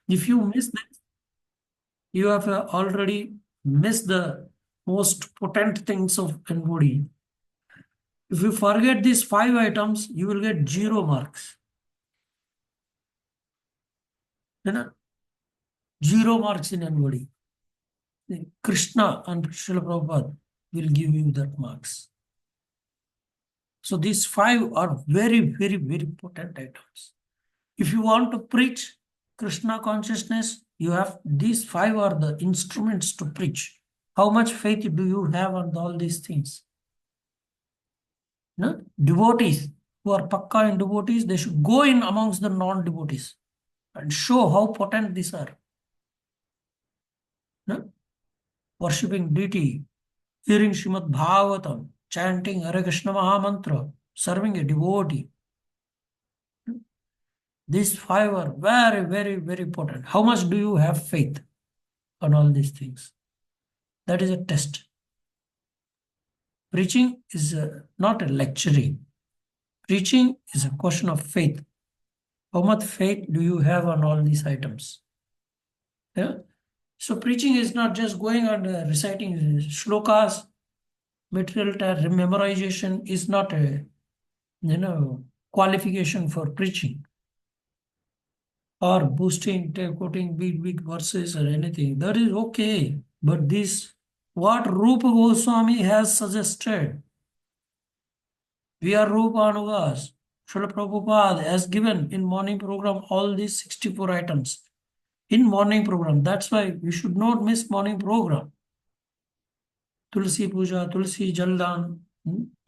If you miss this, you have already missed the most potent things of NBOD. If you forget these 5 items, you will get 0 marks. You know, 0 marks in NBOD. Krishna and Srila Prabhupada will give you that marks. So these 5 are very, very, very potent items. If you want to preach Krishna consciousness, you have these 5 are the instruments to preach. How much faith do you have on all these things? No? Devotees who are pakka in devotees, they should go in amongst the non-devotees and show how potent these are. No? Worshipping deity, hearing Srimad Bhagavatam, chanting Hare Krishna Mahamantra, serving a devotee. These 5 are very, very, very important. How much do you have faith on all these things? That is a test. Preaching is not a lecturing. Preaching is a question of faith. How much faith do you have on all these items? Yeah? So preaching is not just going and reciting shlokas. Material memorization is not a qualification for preaching or boosting, quoting big verses or anything. That is okay. But this, what Rupa Goswami has suggested, we are Rupa Anugas. Srila Prabhupada has given in morning program all these 64 items in morning program. That's why we should not miss morning program. Tulsi Puja, Tulsi Jaldan,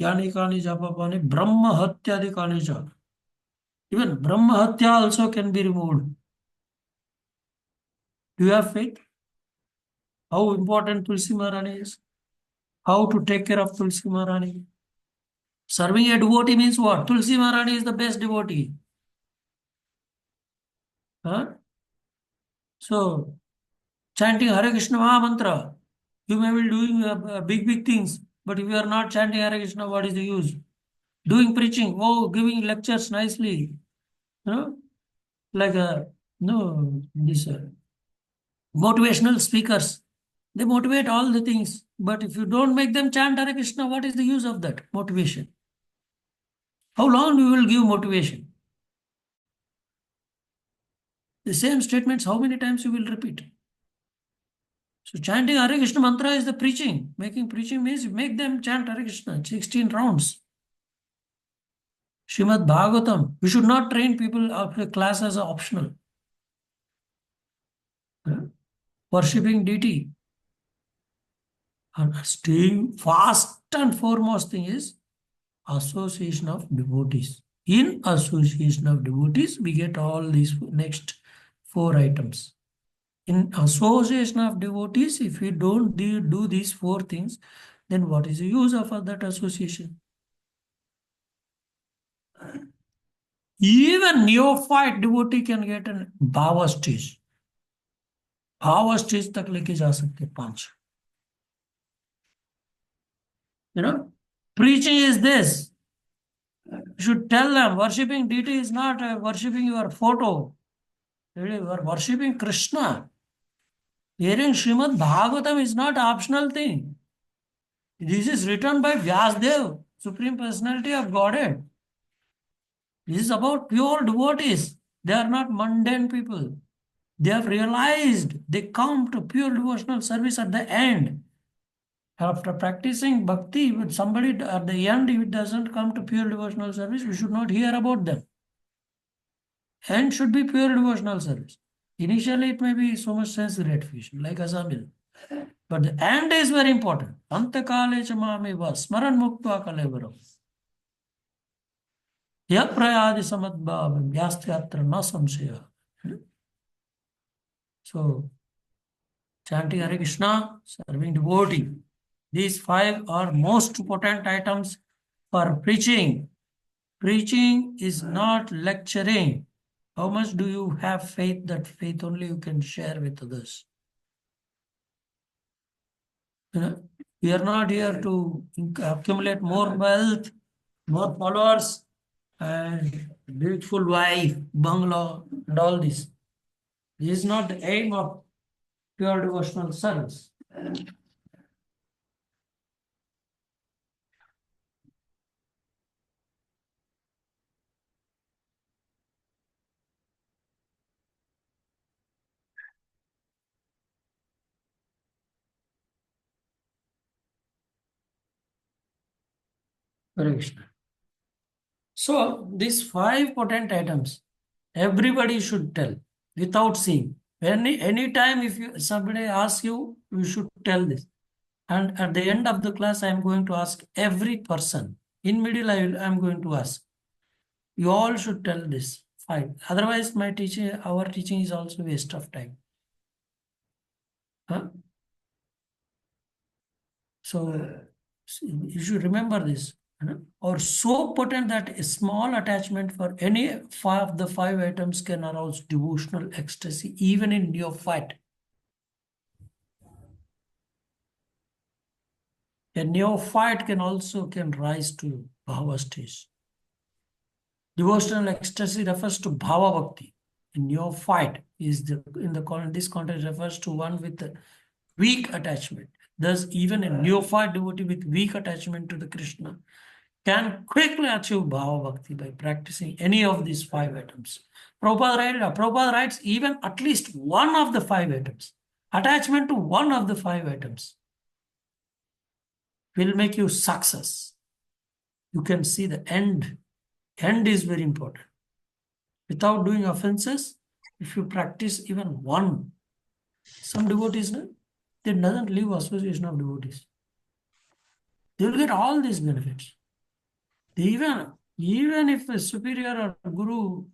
Yani Kani Japapani, Brahma Hatyadi Kani Japa. Even Brahma Hatya also can be removed. Do you have faith? How important Tulsi Maharani is? How to take care of Tulsi Maharani? Serving a devotee means what? Tulsi Maharani is the best devotee. Huh? So, chanting Hare Krishna Mahamantra, you may be doing big things, but if you are not chanting Hare Krishna, what is the use? Doing preaching, giving lectures nicely, like this motivational speakers, they motivate all the things, but if you don't make them chant Hare Krishna, what is the use of that motivation? How long you will give motivation? The same statements, how many times you will repeat? So chanting Hare Krishna mantra is the preaching. Making preaching means make them chant Hare Krishna, 16 rounds. Srimad Bhagavatam, we should not train people after class as optional. Worshipping deity. And staying fast and foremost thing is association of devotees. In association of devotees, we get all these next 4 items. In association of devotees, if we don't do these 4 things, then what is the use of that association? Even neophyte devotee can get an bhava stage. Bhava stage tak leke ja sakte 5. Preaching is this. You should tell them worshipping deity is not worshipping your photo. You are worshipping Krishna. Hearing Srimad Bhagavatam is not optional thing. This is written by Vyasdev, Supreme Personality of Godhead. This is about pure devotees. They are not mundane people. They have realized they come to pure devotional service at the end. After practicing bhakti with somebody at the end, if it doesn't come to pure devotional service, we should not hear about them. End should be pure devotional service. Initially, it may be so much sense gratification, like Asamil. But the end is very important. Antakale chamameva smaran muktva kalevaram. Yaprayadi samadbhavam yastyatra na samshaya. So, chanting Hare Krishna, serving devotee. These 5 are most important items for preaching. Preaching is not lecturing. How much do you have faith? That faith only you can share with others. We are not here to accumulate more wealth, more followers, and beautiful wife, bungalow, and all this. This is not the aim of pure devotional service. Hare Krishna. So these 5 potent items, everybody should tell without seeing. Any time if somebody asks you, you should tell this. And at the end of the class, I am going to ask every person. In middle, I am going to ask. You all should tell this 5. Otherwise, our teaching is also waste of time. Huh? So you should remember this. Or so potent that a small attachment for any of the 5 items can arouse devotional ecstasy, even in neophyte. A neophyte can rise to bhava stage. Devotional ecstasy refers to bhava bhakti. A neophyte in this context refers to one with a weak attachment. Thus, even a neophyte devotee with weak attachment to the Krishna can quickly achieve bhava bhakti by practicing any of these 5 items. Prabhupada writes even at least one of the 5 items. Attachment to one of the 5 items will make you success. You can see the end. End is very important. Without doing offenses, if you practice even one, some devotees, they doesn't leave association of devotees. They will get all these benefits. Even if a superior or guru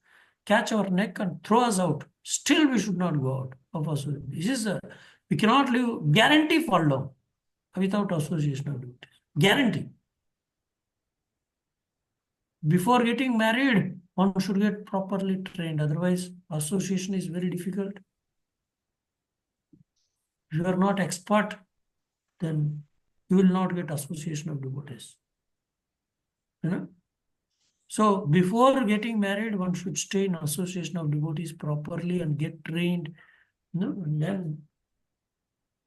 catch our neck and throw us out, still we should not go out of association. We cannot live, guarantee fall down without association of devotees. Guarantee. Before getting married, one should get properly trained. Otherwise, association is very difficult. If you are not expert, then you will not get association of devotees. You know? So before getting married, one should stay in association of devotees properly and get trained. And then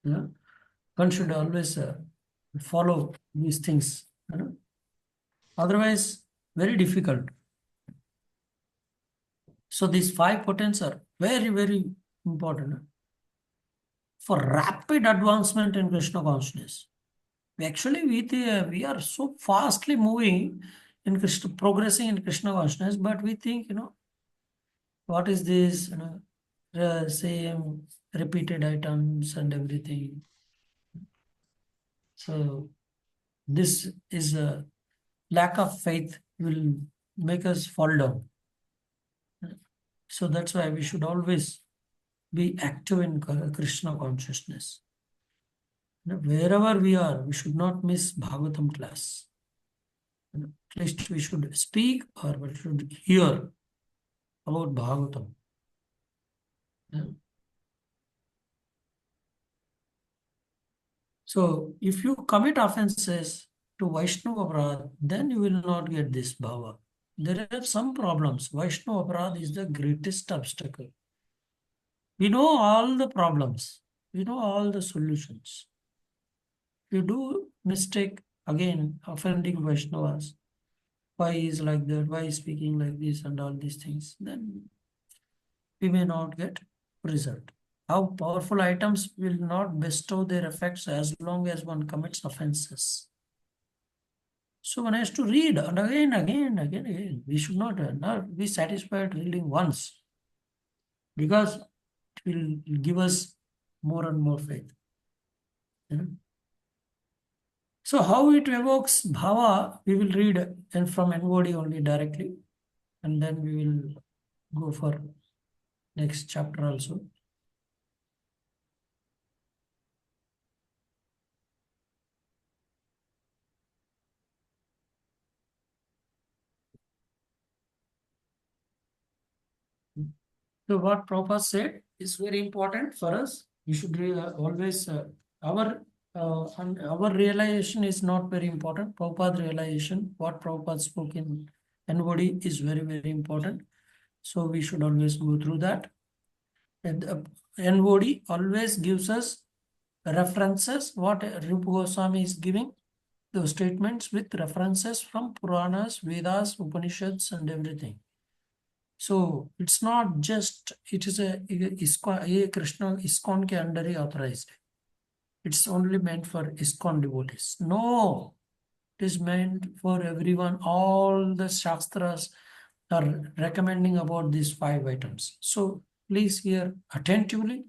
one should always follow these things. Otherwise, very difficult. So these 5 potents are very, very important for rapid advancement in Krishna consciousness. We are so fastly moving in Krishna, progressing in Krishna consciousness, but we think, what is this, same repeated items and everything. So this is a lack of faith will make us fall down. So that's why we should always be active in Krishna consciousness. Wherever we are, we should not miss Bhagavatam class. At least we should speak or we should hear about Bhagavatam. So if you commit offenses to Vaishnava Aparadh, then you will not get this bhava. There are some problems. Vaishnava Aparadh is the greatest obstacle. We know all the problems. We know all the solutions. If you do mistake, again, offending Vaishnavas, why is like that, why is speaking like this and all these things, then we may not get result. How powerful items will not bestow their effects as long as one commits offenses. So one has to read and again. We should not be satisfied reading once, because it will give us more and more faith. So how it evokes bhava, we will read and from NOD only directly, and then we will go for next chapter also. So what Prabhupada said is very important for us. We should always, our realization is not very important. Prabhupada realization, what Prabhupada spoke in NOD is very, very important. So we should always go through that. NOD always gives us references. What Rupa Goswami is giving, those statements with references from Puranas, Vedas, Upanishads, and everything. So it's not just, it is a Krishna ISKCON ke under he authorized. It's only meant for ISKCON devotees. No, it is meant for everyone. All the Shastras are recommending about these 5 items. So please hear attentively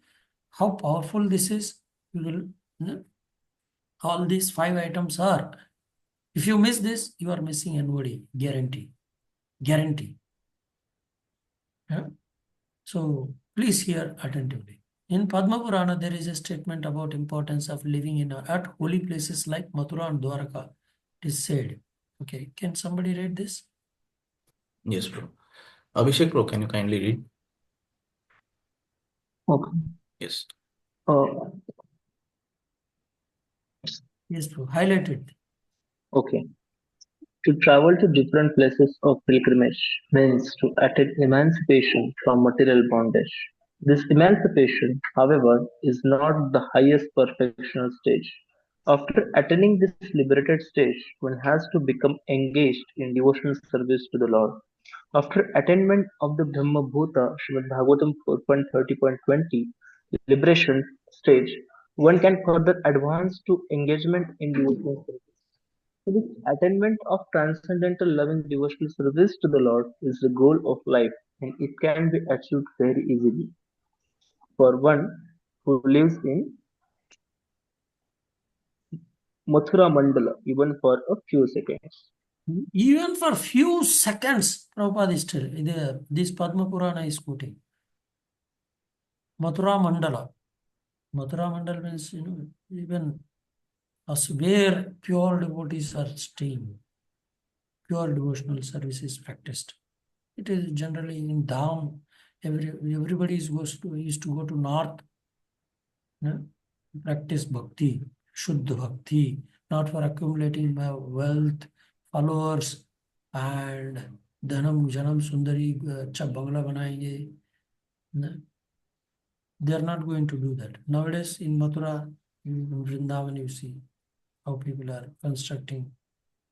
how powerful this is. You will, all these 5 items are. If you miss this, you are missing NOD, guarantee. Guarantee. Yeah? So please hear attentively. In Padma Purana, there is a statement about importance of living at holy places like Mathura and Dwaraka. It is said. Okay, can somebody read this? Yes, bro. Abhishek, bro, can you kindly read? Okay. Yes. Yes, bro. Highlight it. Okay. To travel to different places of pilgrimage means to attain emancipation from material bondage. This emancipation, however, is not the highest perfectional stage. After attaining this liberated stage, one has to become engaged in devotional service to the Lord. After attainment of the Brahma Bhuta, Srimad Bhagavatam 4.30.20, liberation stage, one can further advance to engagement in devotional service. So this attainment of transcendental loving devotional service to the Lord is the goal of life, and it can be achieved very easily for one who lives in Mathura Mandala, even for a few seconds. Even for few seconds, Prabhupada is telling, this Padma Purana is quoting. Mathura Mandala. Mathura Mandala means, even as where pure devotees are staying, pure devotional service is practiced. It is generally in Dham. Everybody used to go to north, practice bhakti, Shuddha bhakti, not for accumulating my wealth, followers, and Dhanam, Janam, Sundari, अच्छा बंगला बनाएंगे. They are not going to do that. Nowadays in Mathura, in Vrindavan, you see how people are constructing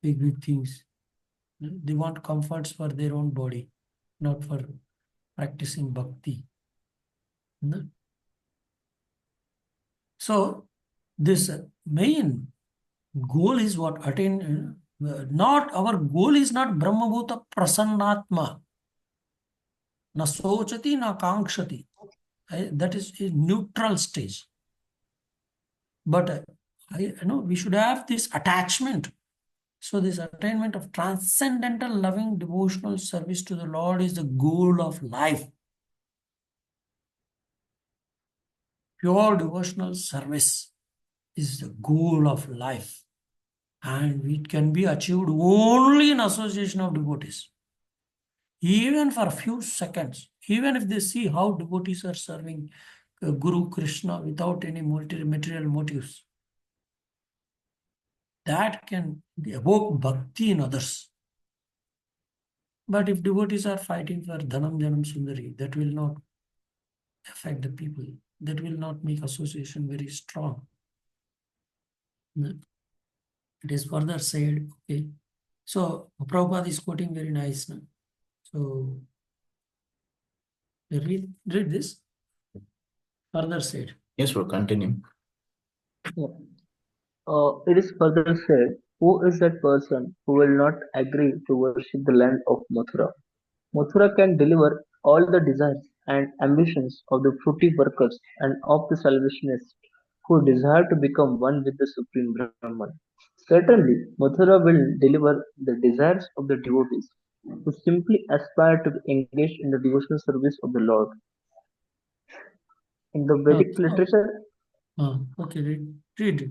big things. They want comforts for their own body, not for practicing bhakti. So this main goal is what? Attain. Not our goal is not Brahmabhuta Prasannatma. Na sochati, na kankshati. That is a neutral stage. But we should have this attachment. So this attainment of transcendental loving devotional service to the Lord is the goal of life. Pure devotional service is the goal of life. And it can be achieved only in association of devotees. Even for a few seconds, even if they see how devotees are serving Guru Krishna without any material motives, that can evoke bhakti in others. But if devotees are fighting for Dhanam Janam Sundari, that will not affect the people. That will not make association very strong. It is further said, okay. So Prabhupada is quoting very nice. No? So read this. Further said. Yes, bro, continue. Yeah. It is further said, who is that person who will not agree to worship the land of Mathura? Mathura can deliver all the desires and ambitions of the fruity workers and of the salvationists who desire to become one with the Supreme Brahman. Certainly, Mathura will deliver the desires of the devotees who simply aspire to be engaged in the devotional service of the Lord. In the Vedic literature, okay, read it.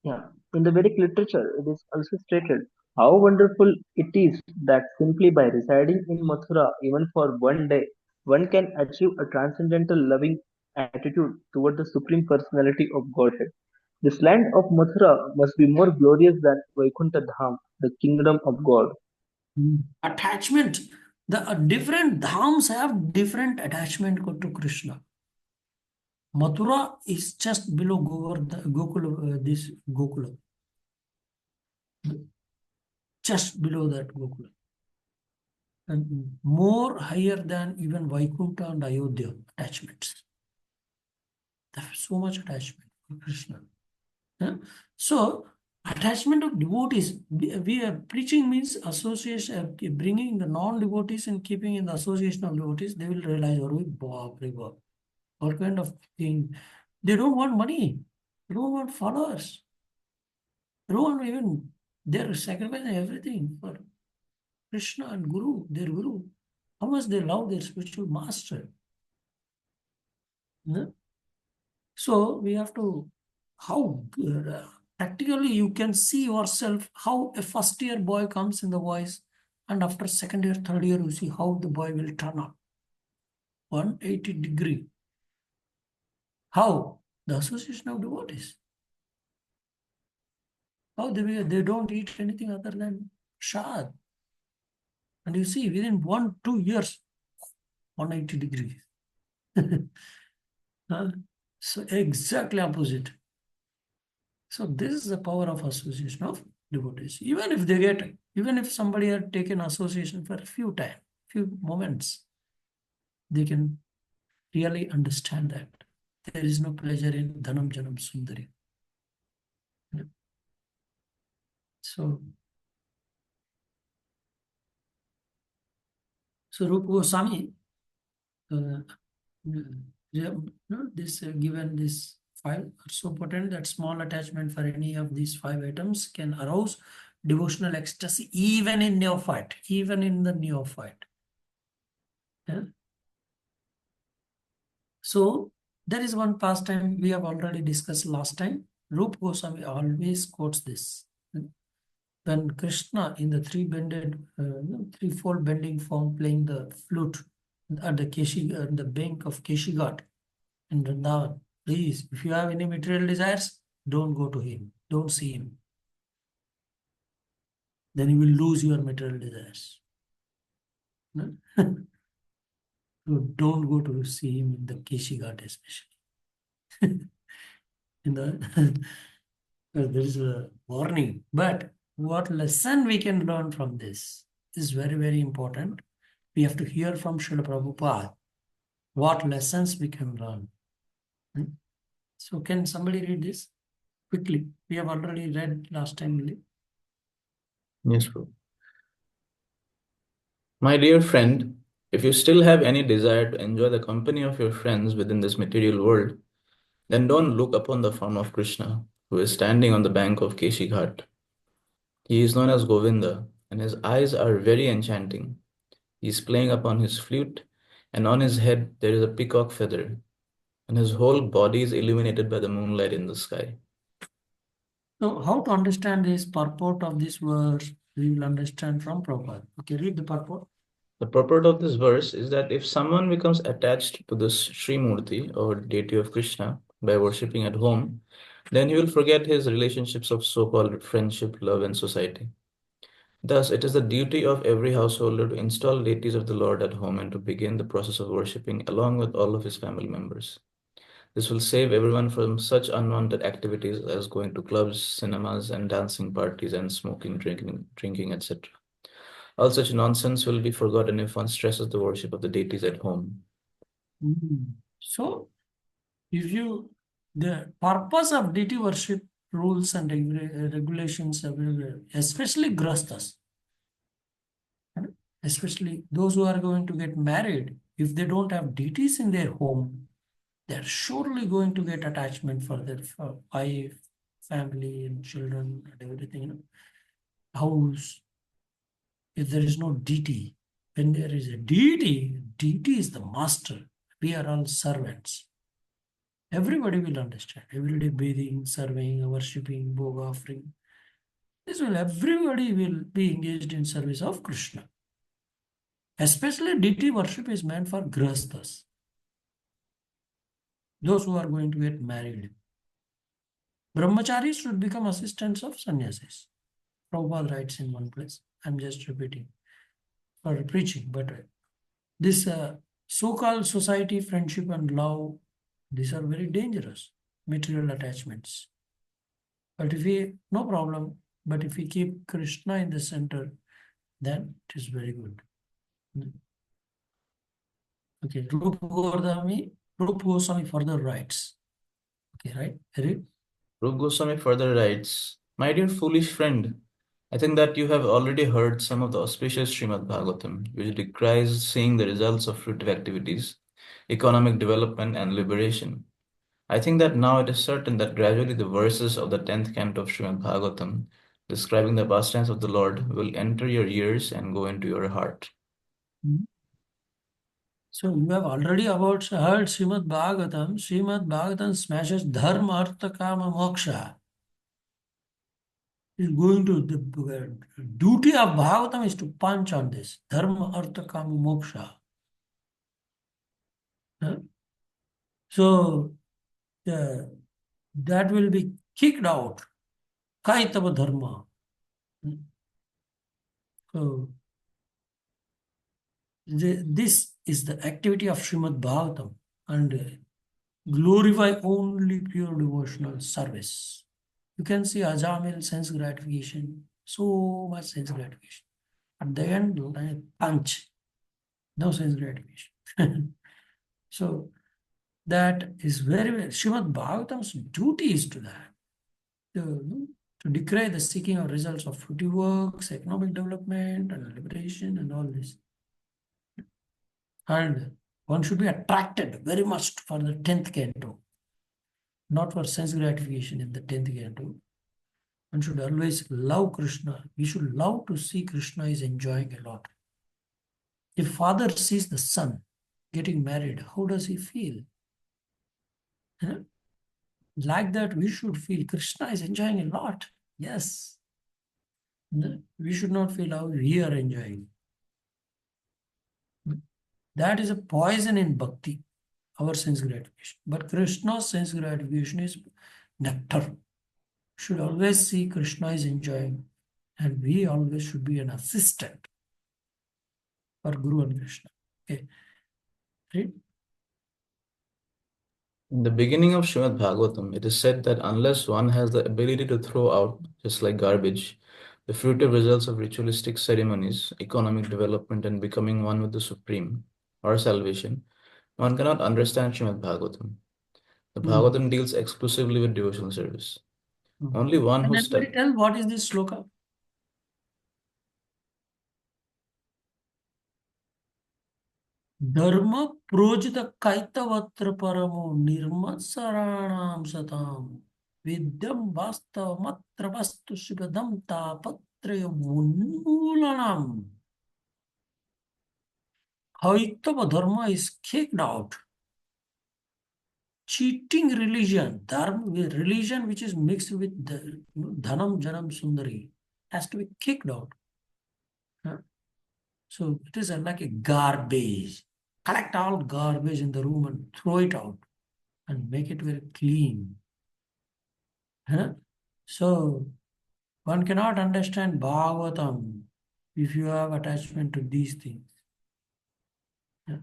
Yeah, in the Vedic literature, it is also stated how wonderful it is that simply by residing in Mathura, even for one day, one can achieve a transcendental loving attitude toward the Supreme Personality of Godhead. This land of Mathura must be more glorious than Vaikuntha Dham, the kingdom of God. Attachment The different dhams have different attachment to Krishna. Mathura is just below Gokula, this Gokula, just below that Gokula, and more higher than even Vaikuntha and Ayodhya attachments. There's so much attachment to Krishna. Huh? So, attachment of devotees, we are preaching means association, bringing the non-devotees and keeping in the association of devotees. They will realize, oh, Bob, Bob, what kind of thing. They don't want money. They don't want followers. They don't want even, they're sacrificing everything for Krishna and Guru, their Guru. How much they love their spiritual master. Huh? So we have to, how practically you can see yourself how a first year boy comes in the voice, and after second year, third year, you see how the boy will turn up. 180-degree. How? The association of devotees. How they don't eat anything other than shad. And you see, within 1-2 years, 180 degrees. Huh? So exactly opposite. So this is the power of association of devotees. Even if somebody had taken association for a few moments, they can really understand that there is no pleasure in Dhanam Janam Sundari. Yeah. So Rupa Goswami, given this 5 are so potent that small attachment for any of these 5 items can arouse devotional ecstasy even in neophyte, even in the neophyte. Yeah? So there is one pastime we have already discussed last time. Rupa Goswami always quotes this. When Krishna in the threefold bending form playing the flute at the bank of Keshi Ghat in Vrindavan, please, if you have any material desires, don't go to him, don't see him. Then you will lose your material desires. No? So don't go to see him in the Keshi Ghat especially. There is a warning, but what lesson we can learn from this is very, very important. We have to hear from Srila Prabhupada what lessons we can learn. So can somebody read this quickly? We have already read last time only. Yes, bro. My dear friend, if you still have any desire to enjoy the company of your friends within this material world, then don't look upon the form of Krishna, who is standing on the bank of Keshi Ghat. He is known as Govinda, and his eyes are very enchanting. He is playing upon his flute, and on his head there is a peacock feather, and his whole body is illuminated by the moonlight in the sky. So how to understand this purport of this verse? We will understand from Prabhupada. Okay, read the purport. The purport of this verse is that if someone becomes attached to this Sri Murti or deity of Krishna by worshipping at home, then he will forget his relationships of so-called friendship, love, and society. Thus, it is the duty of every householder to install deities of the Lord at home and to begin the process of worshipping along with all of his family members. This will save everyone from such unwanted activities as going to clubs, cinemas, and dancing parties and smoking, drinking, etc. All such nonsense will be forgotten if one stresses the worship of the deities at home. So, the purpose of deity worship rules and regulations, especially grastas, especially those who are going to get married, if they don't have deities in their home, they're surely going to get attachment for their wife, family, and children, and everything, house. If there is no deity, when there is a deity, deity is the master. We are all servants. Everybody will understand. Everyday bathing, serving, worshipping, bhoga offering. Everybody will be engaged in service of Krishna. Especially deity worship is meant for grahasthas, those who are going to get married. Brahmacharis should become assistants of sannyasis. Prabhupada writes in one place. I'm just repeating. for preaching. But this so-called society, friendship and love, these are very dangerous material attachments. But if we, no problem, but if we keep Krishna in the center, then it is very good. Okay, Rupa Goswami further writes. Okay, right? Read. Rupa Goswami further writes, "My dear foolish friend, I think that you have already heard some of the auspicious Srimad Bhagavatam, which decries seeing the results of fruitive activities, economic development, and liberation. I think that now it is certain that gradually the verses of the 10th canto of Srimad Bhagavatam, describing the pastimes of the Lord, will enter your ears and go into your heart." So you have already heard Srimad Bhagavatam. Srimad Bhagavatam smashes dharma, artha, kama, moksha. Is going to the duty of Bhagavatam is to punch on this dharma, artha, kama, moksha. Huh? So that will be kicked out. Kaitava dharma. So this is the activity of Srimad Bhagavatam and glorify only pure devotional service. You can see Ajamil sense gratification, so much sense gratification. At the end, like punch, no sense gratification. So that is very, very, Srimad Bhagavatam's duty is to that, to decry the seeking of results of fruitive works, economic development and liberation and all this. And one should be attracted very much for the 10th canto, not for sense gratification in the 10th canto. One should always love Krishna. We should love to see Krishna is enjoying a lot. If father sees the son getting married, how does he feel? Huh? Like that, we should feel Krishna is enjoying a lot. Yes. We should not feel how we are enjoying. That is a poison in bhakti, our sense gratification. But Krishna's sense gratification is nectar. Should always see Krishna is enjoying, and we always should be an assistant for Guru and Krishna. Okay. Read. In the beginning of Srimad Bhagavatam, it is said that unless one has the ability to throw out, just like garbage, the fruitive results of ritualistic ceremonies, economic development, and becoming one with the Supreme, or salvation, one cannot understand Srimad Bhagavatam. The Bhagavatam deals exclusively with devotional service. Only one Can who anybody tell what is this sloka? Dharma projita kaitavatra paramo nirmatsaranam satam vidyam vastava matra vastu shibadam tapatraya unmulanam. Kaitava dharma is kicked out. Cheating religion, dharma, religion which is mixed with the dhanam, janam, sundari, has to be kicked out. Huh? So it is like a garbage. Collect all garbage in the room and throw it out and make it very clean. Huh? So one cannot understand Bhagavatam if you have attachment to these things. Yeah.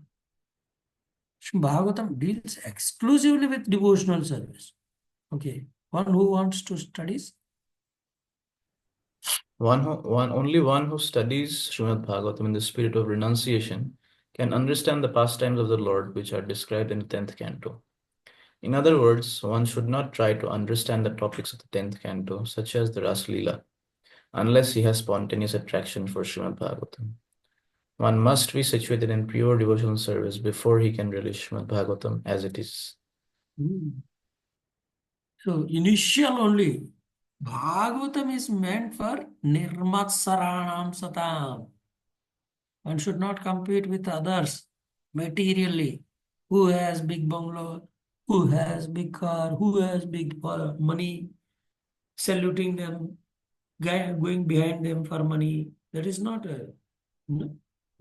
Bhagavatam deals exclusively with devotional service. Okay. One who wants to study. Only one who studies Srimad Bhagavatam in the spirit of renunciation can understand the pastimes of the Lord which are described in the 10th canto. In other words, one should not try to understand the topics of the 10th canto, such as the Ras Leela, unless he has spontaneous attraction for Srimad Bhagavatam. One must be situated in pure devotional service before he can relish Srimad Bhagavatam as it is. So initial only. Bhagavatam is meant for nirmatsaranam satam. One should not compete with others materially. Who has big bungalow, who has big car, who has big money, saluting them, going behind them for money. That is not a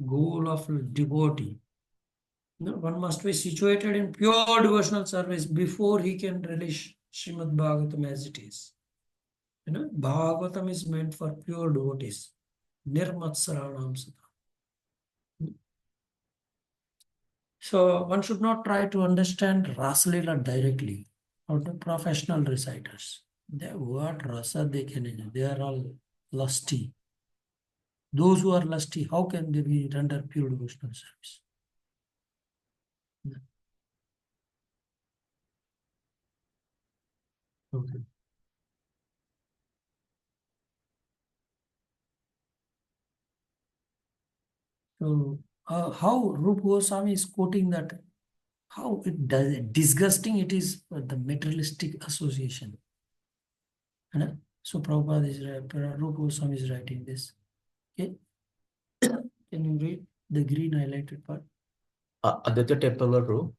goal of devotee. No, one must be situated in pure devotional service before he can relish Srimad Bhagavatam as it is. Bhagavatam is meant for pure devotees. Nirmatsaranam satam. So one should not try to understand Rasalila directly or the professional reciters. What rasa they can enjoy? They are all lusty. Those who are lusty, how can they be render pure devotional service? Okay. So how Rupa Goswami is quoting that, how it does disgusting it is for the materialistic association. And, so Prabhupada is Rupa Goswami is writing this. Okay. Can you read the green highlighted part? Aditya Tepalar Ro,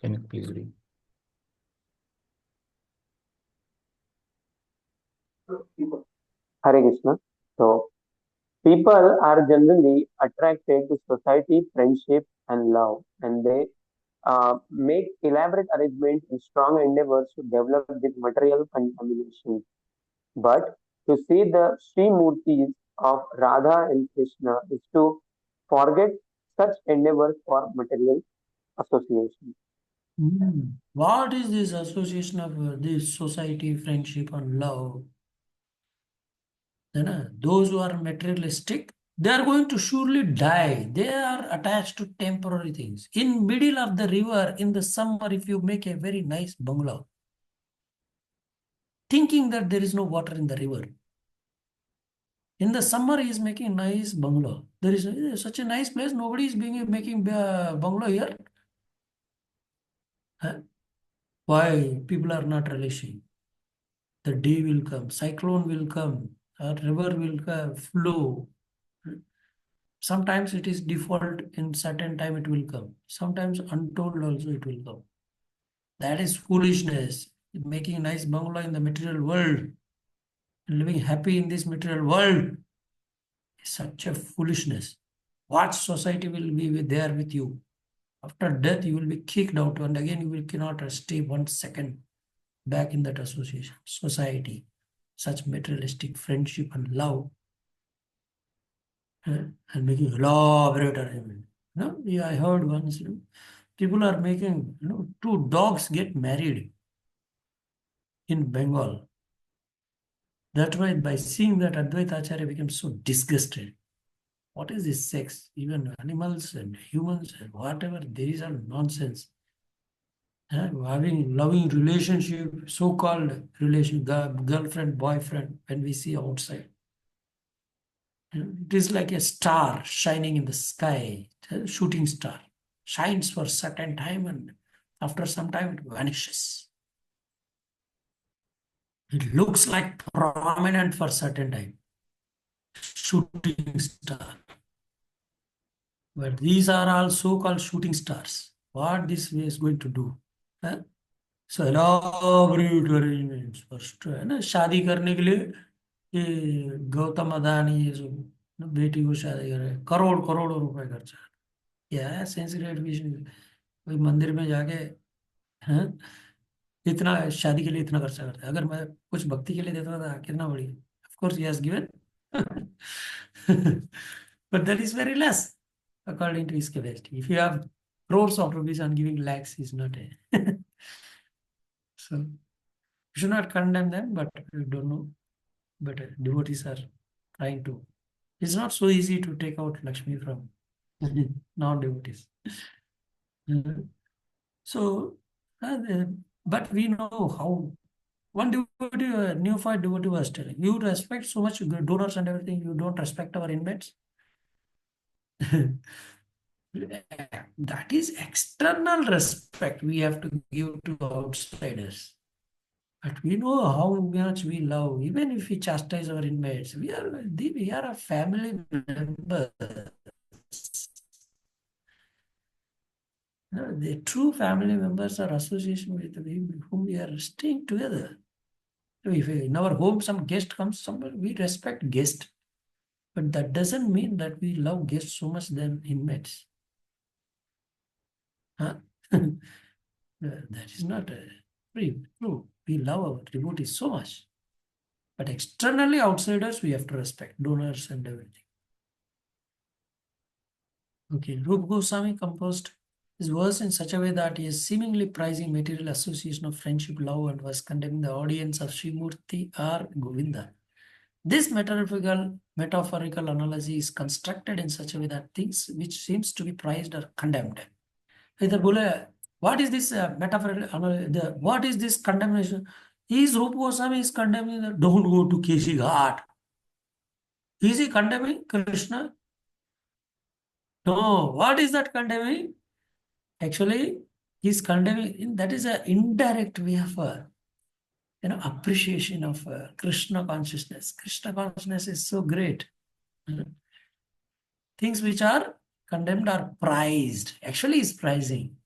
can you please read? Hare Krishna. So, people are generally attracted to society, friendship, and love, and they make elaborate arrangements and strong endeavors to develop this material contamination. But to see the Sri Murtis of Radha and Krishna is to forget such endeavors for material association. What is this association of this society, friendship, and love? Then, those who are materialistic, they are going to surely die. They are attached to temporary things. In middle of the river, in the summer, if you make a very nice bungalow, thinking that there is no water in the river. In the summer, he is making nice bungalow. There is such a nice place. Nobody is making bungalow here. Huh? Why people are not relishing? The day will come, cyclone will come, a river will flow. Sometimes it is default, in certain time it will come. Sometimes untold also it will come. That is foolishness. Making a nice bungalow in the material world, living happy in this material world is such a foolishness. What society will be there with you? After death, you will be kicked out, and again you will cannot stay 1 second back in that association, society, such materialistic friendship and love, and making elaborate arrangement. No, yeah, I heard once, people are making, two dogs get married in Bengal. That's why by seeing that, Advaita Acharya became so disgusted. What is this sex? Even animals and humans and whatever, there is all nonsense. Having loving relationship, so-called relation, girlfriend, boyfriend, when we see outside. It is like a star shining in the sky, a shooting star. Shines for a certain time and after some time it vanishes. It looks like prominent for a certain time. Shooting star. But these are all so-called shooting stars. What this way is going to do? Huh? So elaborate arrangements first है ना, शादी करने के लिए ये गौतम अदानी ये सब बेटी को शादी कर रहे हैं, करोड़ करोड़ों रुपए खर्चा। क्या है सेंसिटिव विषय, कोई मंदिर में जाके हैं इतना शादी के लिए इतना खर्चा करता है, अगर मैं कुछ भक्ति के लिए देता था कितना बढ़िया, of course he has given but that is very less according to his capacity. If you have crores of rupees and giving lakhs is not a so you should not condemn them, but you don't know. But devotees are trying to. It's not so easy to take out Lakshmi from non-devotees. So, but we know how. One devotee, neophyte devotee was telling, you respect so much donors and everything, you don't respect our inmates. That is external respect we have to give to outsiders. But we know how much we love, even if we chastise our inmates. We are a family member. The true family members are association with whom we are staying together. If in our home some guest comes, somewhere we respect guest, but that doesn't mean that we love guests so much than inmates. Huh? That is not true. We love our devotees so much. But externally, outsiders, we have to respect donors and everything. Okay, Rupa Goswami composed his verse in such a way that he is seemingly prizing material association of friendship, love, and was condemning the audience of Srimurti or Govinda. This metaphorical analogy is constructed in such a way that things which seems to be prized are condemned. Either bole, what is this metaphorical analogy? What is this condemnation? Is Rupa Goswami is condemning the don't go to Keshi Ghat. Is he condemning Krishna? No. What is that condemning? Actually, he's condemning. That is an indirect way of appreciation of Krishna consciousness. Krishna consciousness is so great. Things which are condemned are prized. Actually, is prizing.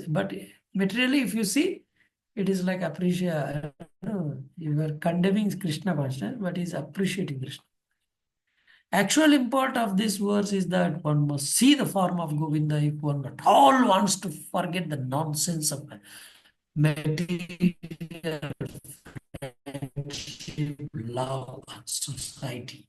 But materially, if you see, it is like appreciate. You are condemning Krishna consciousness, but is appreciating Krishna. Actual import of this verse is that one must see the form of Govinda if one at all wants to forget the nonsense of material friendship, love, and society.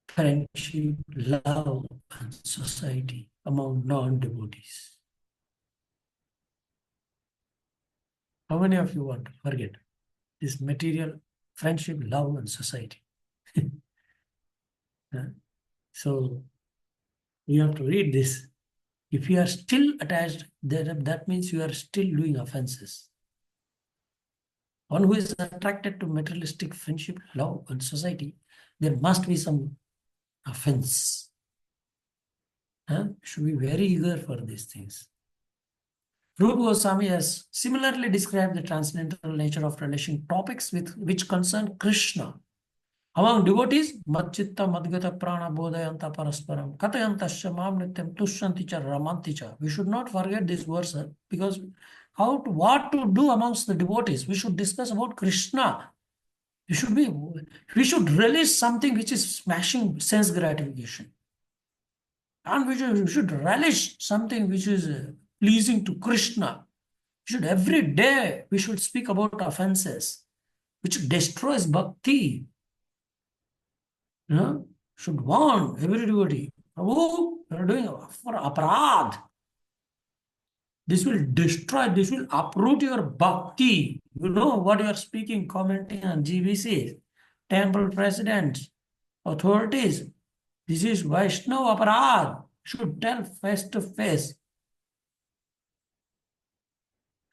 Friendship, love, and society among non-devotees. How many of you want to forget this material friendship, love, and society? So you have to read this. If you are still attached, that means you are still doing offenses. One who is attracted to materialistic friendship, love, and society, there must be some offense. Should be very eager for these things. Rupa Goswami has similarly described the transcendental nature of relation topics which concern Krishna. Among devotees, Madchitta Madgata Prana Bodhayanta Parasparam Katayantasya Mam Nityam Tushyanti Cha Ramanti Cha. We should not forget this verse because what to do amongst the devotees? We should discuss about Krishna. We should release something which is smashing sense gratification. And we should relish something which is pleasing to Krishna. Every day we should speak about offenses which destroys bhakti. Should warn everybody. Prabhu, you are doing for aparad. This will destroy, this will uproot your bhakti. You know what you are speaking, commenting on GBC, temple presidents, authorities. This is Vaishnava aparad. Should tell face to face.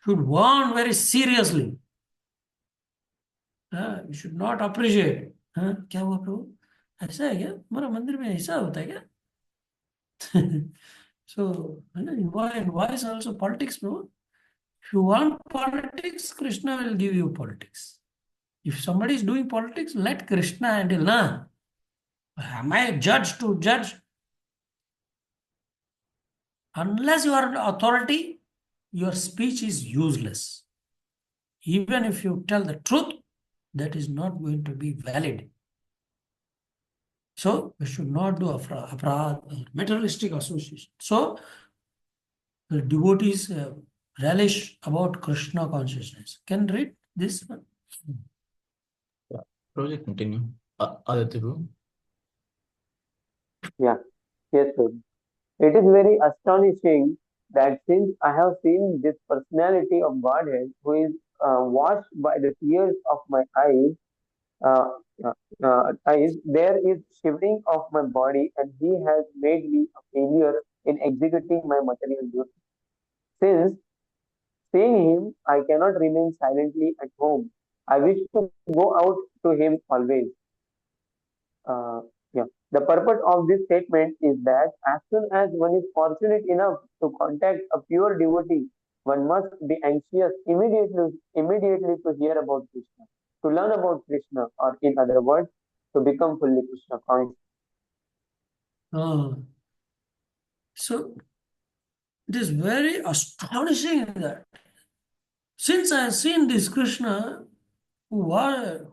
Should warn very seriously. You should not appreciate. क्या हुआ प्रभु? ऐसा है क्या? हमारा मंदिर में ऐसा होता है क्या? So, why is also politics, bro? If you want politics, Krishna will give you politics. If somebody is doing politics, let Krishna handle. Nah. Am I a judge to judge? Unless you are an authority, your speech is useless. Even if you tell the truth, that is not going to be valid. So we should not do aparad, materialistic association. So the devotees relish about Krishna consciousness. Can read this one? Yeah. Project continue. Aditya bro. Yeah, yes, sir. It is very astonishing that since I have seen this personality of Godhead who is washed by the tears of my uh, eyes, there is shivering of my body, and he has made me a failure in executing my material duty. Since seeing him, I cannot remain silently at home. I wish to go out to him always. Uh, yeah. The purpose of this statement is that as soon as one is fortunate enough to contact a pure devotee, one must be anxious immediately to hear about Krishna, to learn about Krishna, or in other words, to become fully Krishna conscious. So it is very astonishing that since I have seen this Krishna who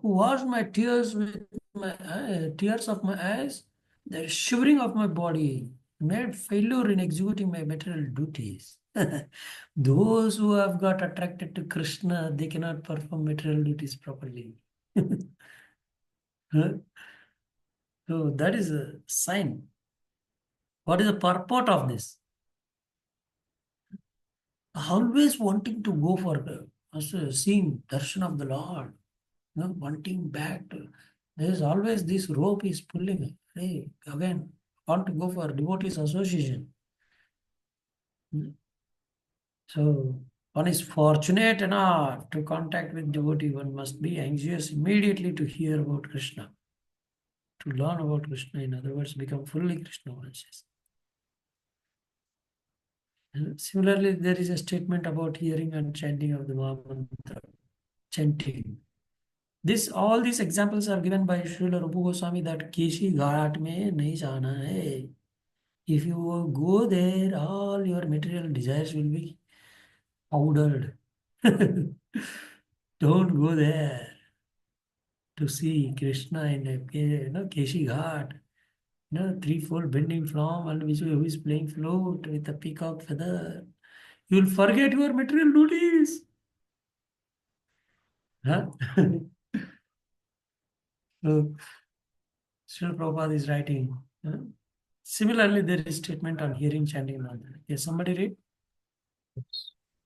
washed my tears with my tears of my eyes, the shivering of my body, made failure in executing my material duties. Those who have got attracted to Krishna, they cannot perform material duties properly. So that is a sign. What is the purport of this? Always wanting to go for seeing darshan of the Lord, wanting back to. There is always this rope is pulling. Hey, again, want to go for devotees association. So one is fortunate enough to contact with devotee. One must be anxious immediately to hear about Krishna, to learn about Krishna. In other words, become fully Krishna conscious. And similarly, there is a statement about hearing and chanting of the Mahamantra. Chanting. All these examples are given by Srila Rupa Goswami that Keshi Ghat mein nahi jana hai. If you go there, all your material desires will be powdered. Don't go there to see Krishna in a Keshi Ghat. Threefold bending from and which who is playing flute with a peacock feather. You will forget your material duties. Huh? So, Srila Prabhupada is writing. Similarly, there is statement on hearing, chanting, and all that. Yes, somebody read?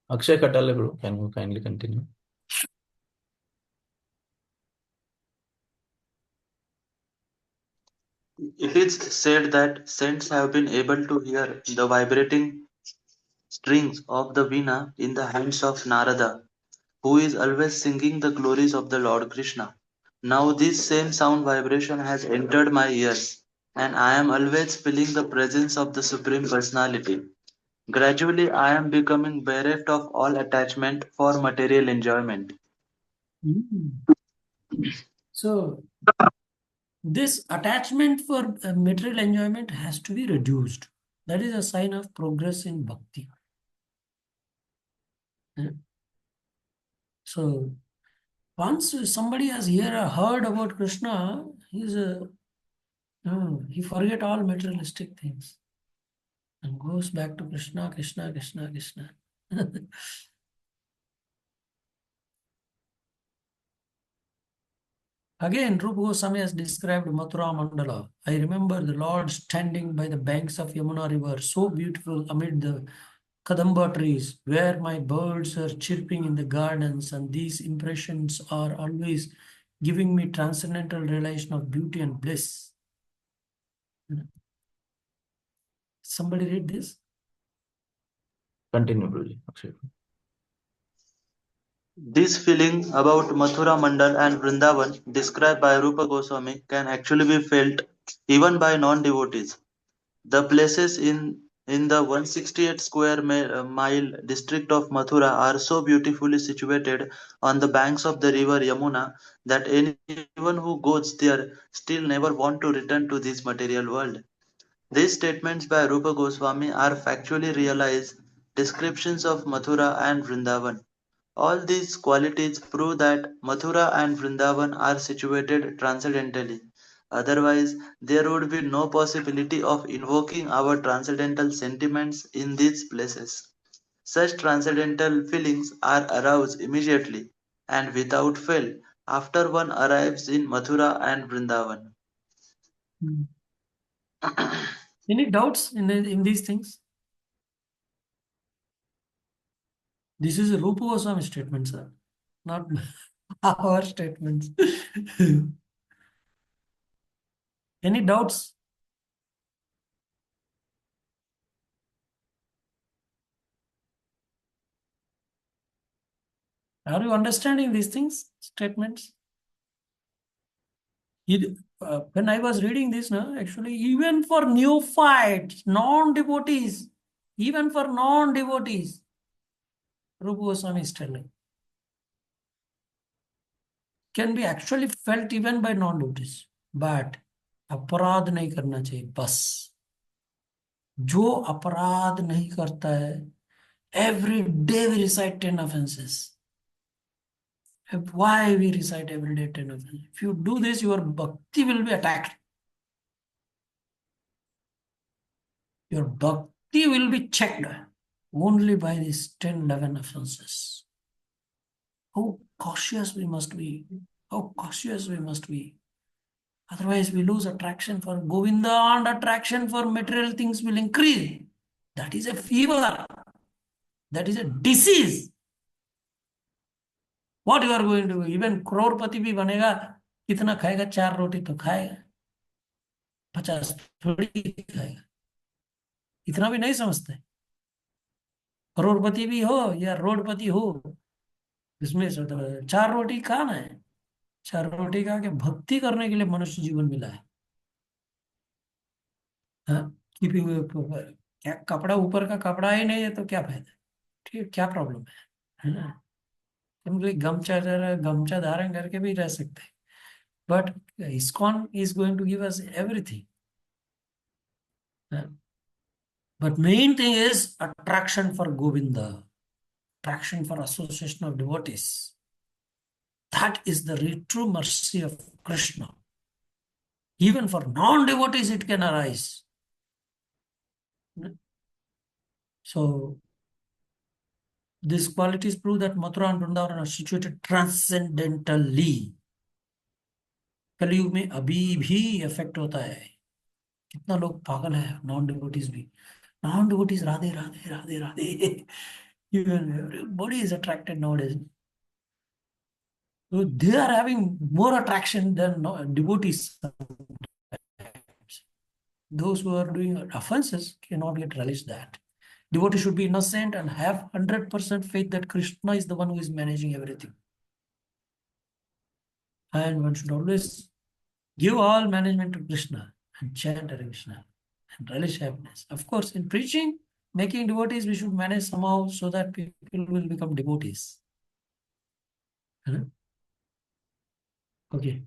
Akshay Katale, bro, can you kindly continue? It is said that saints have been able to hear the vibrating strings of the veena in the hands of Narada, who is always singing the glories of the Lord Krishna. Now this same sound vibration has entered my ears, and I am always feeling the presence of the Supreme Personality. Gradually, I am becoming bereft of all attachment for material enjoyment. So, this attachment for material enjoyment has to be reduced. That is a sign of progress in bhakti. So, once somebody has heard about Krishna, he forget all materialistic things and goes back to Krishna, Krishna, Krishna, Krishna. Again, Rupa Goswami has described Mathura Mandala. I remember the Lord standing by the banks of Yamuna River, so beautiful amid the Kadamba trees, where my birds are chirping in the gardens, and these impressions are always giving me transcendental realization of beauty and bliss. Somebody read this? Continue, Guruji. Akshay. This feeling about Mathura Mandal and Vrindavan described by Rupa Goswami can actually be felt even by non-devotees. The places in the 168 square mile district of Mathura are so beautifully situated on the banks of the river Yamuna that anyone who goes there still never want to return to this material world. These statements by Rupa Goswami are factually realized descriptions of Mathura and Vrindavan. All these qualities prove that Mathura and Vrindavan are situated transcendentally. Otherwise, there would be no possibility of invoking our transcendental sentiments in these places. Such transcendental feelings are aroused immediately and without fail after one arrives in Mathura and Vrindavan. Any doubts in these things? This is a Rupa Goswami statement, sir, not our statements. Any doubts? Are you understanding these things, statements? When I was reading this, actually, even for neophytes, non-devotees, even for non-devotees, Rupa Goswami is telling, can be actually felt even by non-devotees. But अपराध नहीं करना चाहिए बस. जो अपराध नहीं करता है, every day we recite 10 offenses. Why we recite every day 10 offenses? If you do this, your bhakti will be attacked. Your bhakti will be checked only by these 10, 11 offenses. How cautious we must be. How cautious we must be. Otherwise, we lose attraction for Govinda and attraction for material things will increase. That is a fever. That is a disease. What you are going to do? Even crorepati भी बनेगा, कितना खाएगा? 4 रोटी तो खाएगा, 50 थोड़ी खाएगा. इतना भी नहीं समझते. करोड़पति भी हो या रोडपति हो, इसमें 4 रोटी खाना है. 4 रोटी खा के भक्ति करने के लिए मनुष्य जीवन मिला है. हाँ, क्या कपड़ा, ऊपर का कपड़ा ही नहीं है तो क्या फायदा? ठीक, क्या प्रॉब्लम है ना? सिंपली गमछा धारण करके भी रह सकते हैं. But ISKCON is going to give us everything. But main thing is attraction for Govinda, attraction for association of devotees. That is the true mercy of Krishna. Even for non-devotees it can arise. So these qualities prove that Mathura and Vrindavan are situated transcendentally. कलयुग में अभी भी effect होता है. कितना लोग पागल है, नॉन डिवोटीज भी. Non devotees Radhe Radhe Radhe Radhe. Even everybody is attracted nowadays. So they are having more attraction than devotees. Those who are doing offenses cannot get relish that. Devotee should be innocent and have 100% faith that Krishna is the one who is managing everything. And one should always give all management to Krishna and chant Hare Krishna and relish happiness. Of course, in preaching, making devotees, we should manage somehow so that people will become devotees. Okay.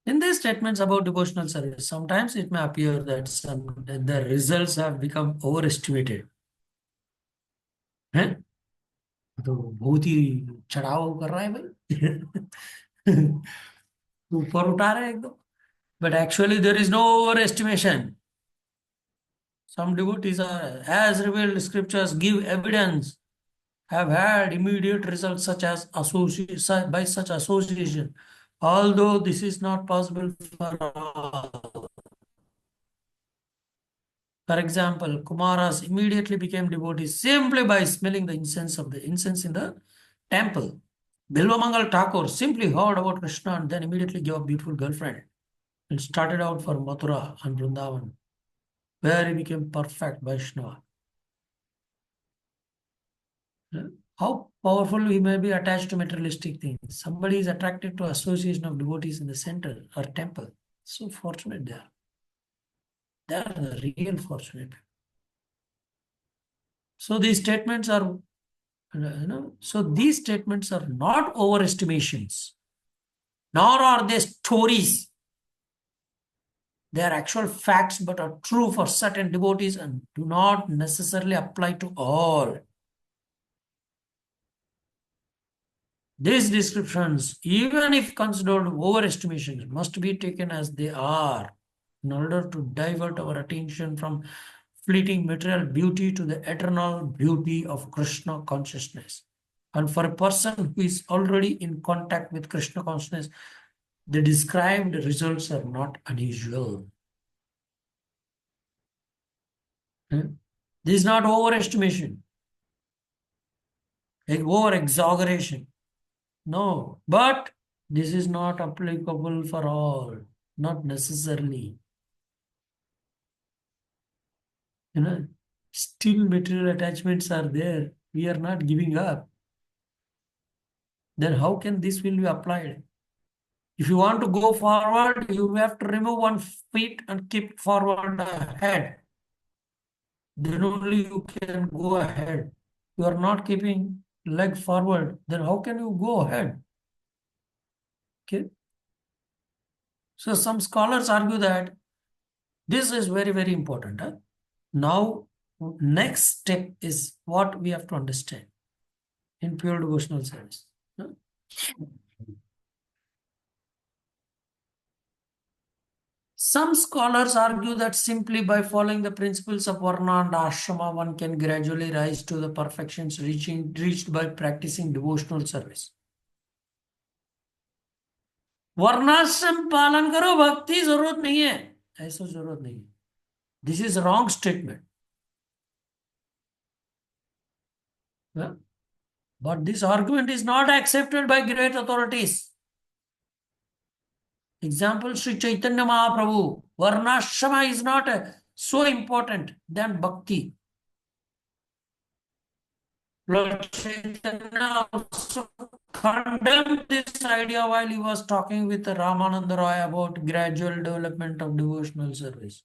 In these statements about devotional service, sometimes it may appear that the results have become overestimated. हैं? तो बहुत ही चढ़ाव कर रहा है भाई. ऊपर उठा रहे हैं एकदम. But actually there is no overestimation. Some devotees are, as revealed scriptures give evidence, have had immediate results such as by such association, although this is not possible for all. For example, Kumaras immediately became devotees simply by smelling the incense in the temple. Bilvamangal Thakur simply heard about Krishna and then immediately gave a beautiful girlfriend and started out for Mathura and Vrindavan, where he became perfect Vaishnava. How powerful we may be attached to materialistic things. Somebody is attracted to association of devotees in the center or temple. So fortunate they are. They are the real fortunate people. So these statements are, these statements are not overestimations, nor are they stories. They are actual facts, but are true for certain devotees and do not necessarily apply to all. These descriptions, even if considered overestimations, must be taken as they are in order to divert our attention from fleeting material beauty to the eternal beauty of Krishna consciousness. And for a person who is already in contact with Krishna consciousness, the described results are not unusual. This is not overestimation, over-exaggeration. No, but this is not applicable for all, not necessarily. Still material attachments are there. We are not giving up. Then how can this will be applied? If you want to go forward, you have to remove 1 foot and keep forward ahead. Then only you can go ahead. You are not keeping leg forward, then how can you go ahead? Okay. So some scholars argue that this is very, very important. Now, next step is what we have to understand in pure devotional service. Some scholars argue that simply by following the principles of Varna and Ashrama, one can gradually rise to the perfections reached by practicing devotional service. वर्णाश्रम पालन करो, भक्ति जरूरत नहीं है, ऐसा जरूरत नहीं है. This is wrong statement. But this argument is not accepted by great authorities. Example, Sri Chaitanya Mahaprabhu. Varnashrama is not so important than bhakti. Lord Chaitanya also condemned this idea while he was talking with Ramananda Roy about gradual development of devotional service.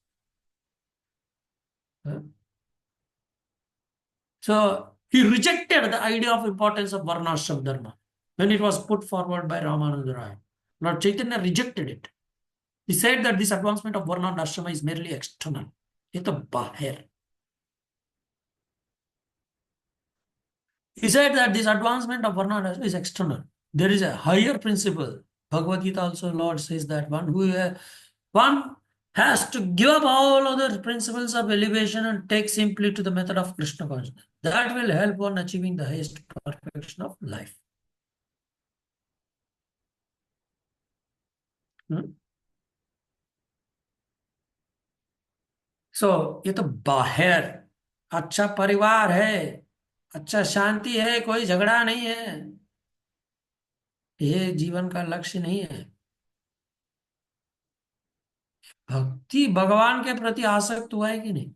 So he rejected the idea of importance of Varnashram Dharma when it was put forward by Ramananda Roy. Lord Chaitanya rejected it. He said that this advancement of Varna and Ashrama is merely external. ये तो बाहर. He said that this advancement of Varna and Ashrama is external. There is a higher principle. Bhagavad Gita also, Lord says that one has to give up all other principles of elevation and take simply to the method of Krishna consciousness. That will help one achieving the highest perfection of life. So, ये तो बाहर. अच्छा परिवार है, अच्छा शांति है, कोई झगड़ा नहीं है, ये जीवन का लक्ष्य नहीं है. भक्ति भगवान के प्रति आसक्त हुआ है कि नहीं?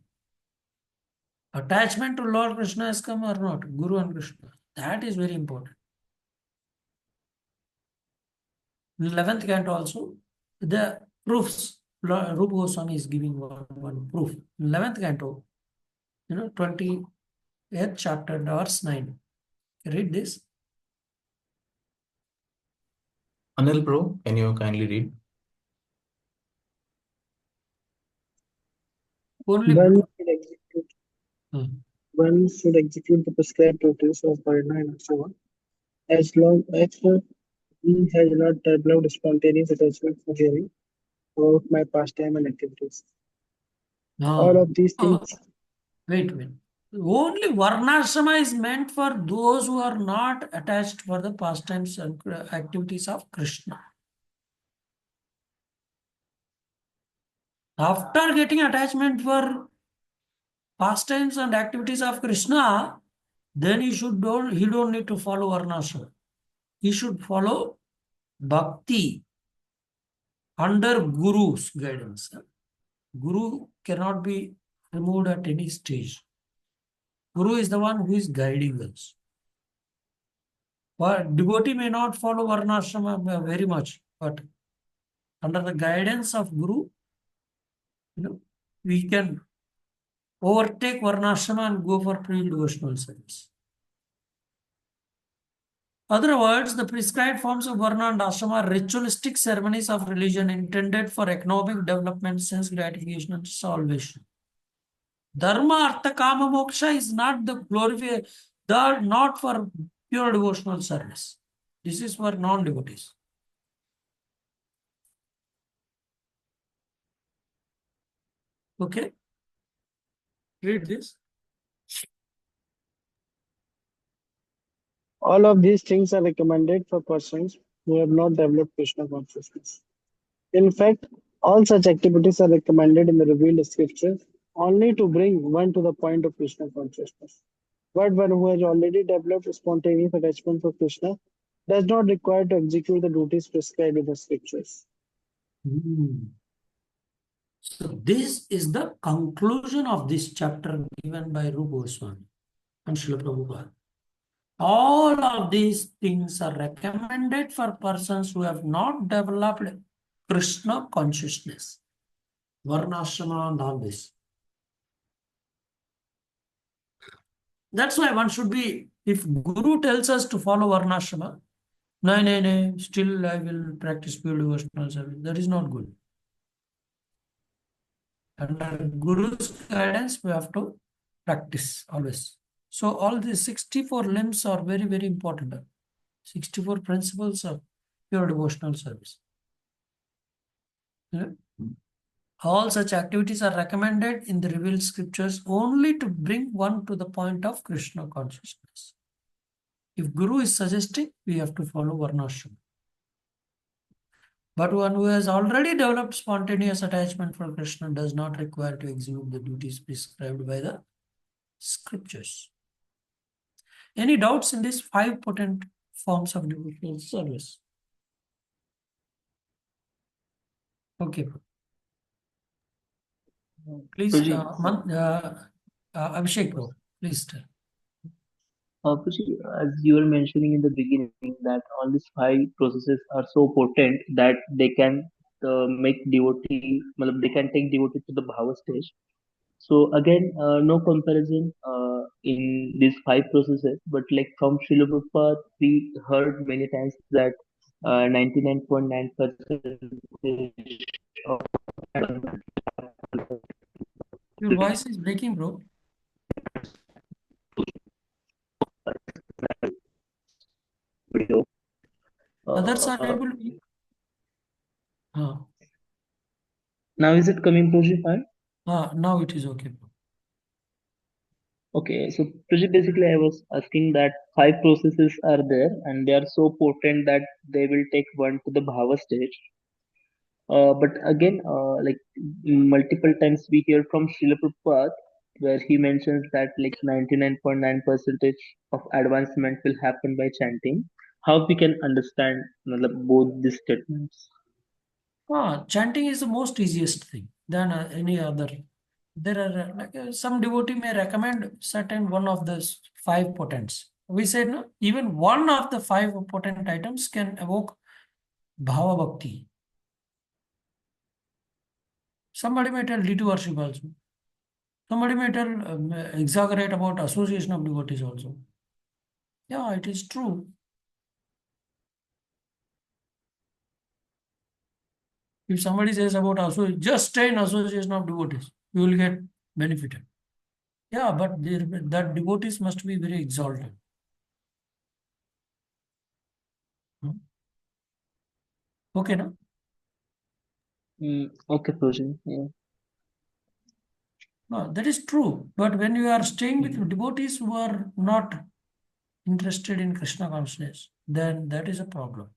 Attachment to Lord Krishna has come or not? Guru and Krishna. That is very important. 11th canto also, the proofs. Rupa Goswami is giving one proof. 11th canto, 28th chapter, verse 9. Read this. Anil Bro, can you kindly read? Only one should execute the prescribed duties of Varna and Ashrama as long as he has not developed spontaneous attachment for hearing about my pastime and activities. All of these things. Wait. Only Varnashrama is meant for those who are not attached for the pastimes and activities of Krishna. After getting attachment for pastimes and activities of Krishna, then he don't need to follow Varnashrama. He should follow bhakti under Guru's guidance. Guru cannot be removed at any stage. Guru is the one who is guiding us. But devotee may not follow Varnashrama very much, but under the guidance of Guru, we can overtake Varnashrama and go for pre-devotional service. Other words, the prescribed forms of Varna and Ashrama are ritualistic ceremonies of religion intended for economic development, sense gratification, and salvation. Dharma, Artha, Kama, Moksha is not the glorification, not for pure devotional service. This is for non-devotees. Okay? Read this. All of these things are recommended for persons who have not developed Krishna consciousness. In fact, all such activities are recommended in the revealed scriptures only to bring one to the point of Krishna consciousness. But one who has already developed spontaneous attachment for Krishna does not require to execute the duties prescribed in the scriptures. So this is the conclusion of this chapter given by Rupa Goswami and Srila Prabhupada. All of these things are recommended for persons who have not developed Krishna consciousness. Varnashrama and all this. That's why one should be, if Guru tells us to follow Varnashrama, no, still I will practice pure devotional service. That is not good. Under Guru's guidance, we have to practice always. So all these 64 limbs are very, very important. 64 principles of pure devotional service. All such activities are recommended in the revealed scriptures only to bring one to the point of Krishna consciousness. If Guru is suggesting, we have to follow Varnashrama. But one who has already developed spontaneous attachment for Krishna does not require to execute the duties prescribed by the scriptures. Any doubts in these 5 potent forms of devotional service? Okay. Please, Prabhuji, Abhishek, bro, please tell. Prabhuji, as you were mentioning in the beginning, that all these five processes are so potent that they can make devotee, matlab they can take devotee to the bhava stage. So again, no comparison in these five processes, but like from Srila Prabhupada, we heard many times that 99.9% of Your voice is breaking, bro. video. Others are able to. Now is it coming, Prabhuji, fine? Now it is okay, bro. Okay, so Prabhuji, basically I was asking that five processes are there and they are so potent that they will take one to the bhava stage. But again, like multiple times we hear from Srila Prabhupada where he mentions that like 99.9% of advancement will happen by chanting. How we can understand both these statements? Chanting is the most easiest thing than any other. There are some devotee may recommend certain one of the 5 potents. We said no, even one of the 5 potent items can evoke bhava bhakti. Somebody may tell D2 worship also. Somebody may tell exaggerate about association of devotees also. Yeah, it is true. If somebody says about just stay in association of devotees, you will get benefited. Yeah, but that devotees must be very exalted. Okay, no? Okay, Prabhuji. Yeah. No, that is true. But when you are staying with devotees who are not interested in Krishna consciousness, then that is a problem.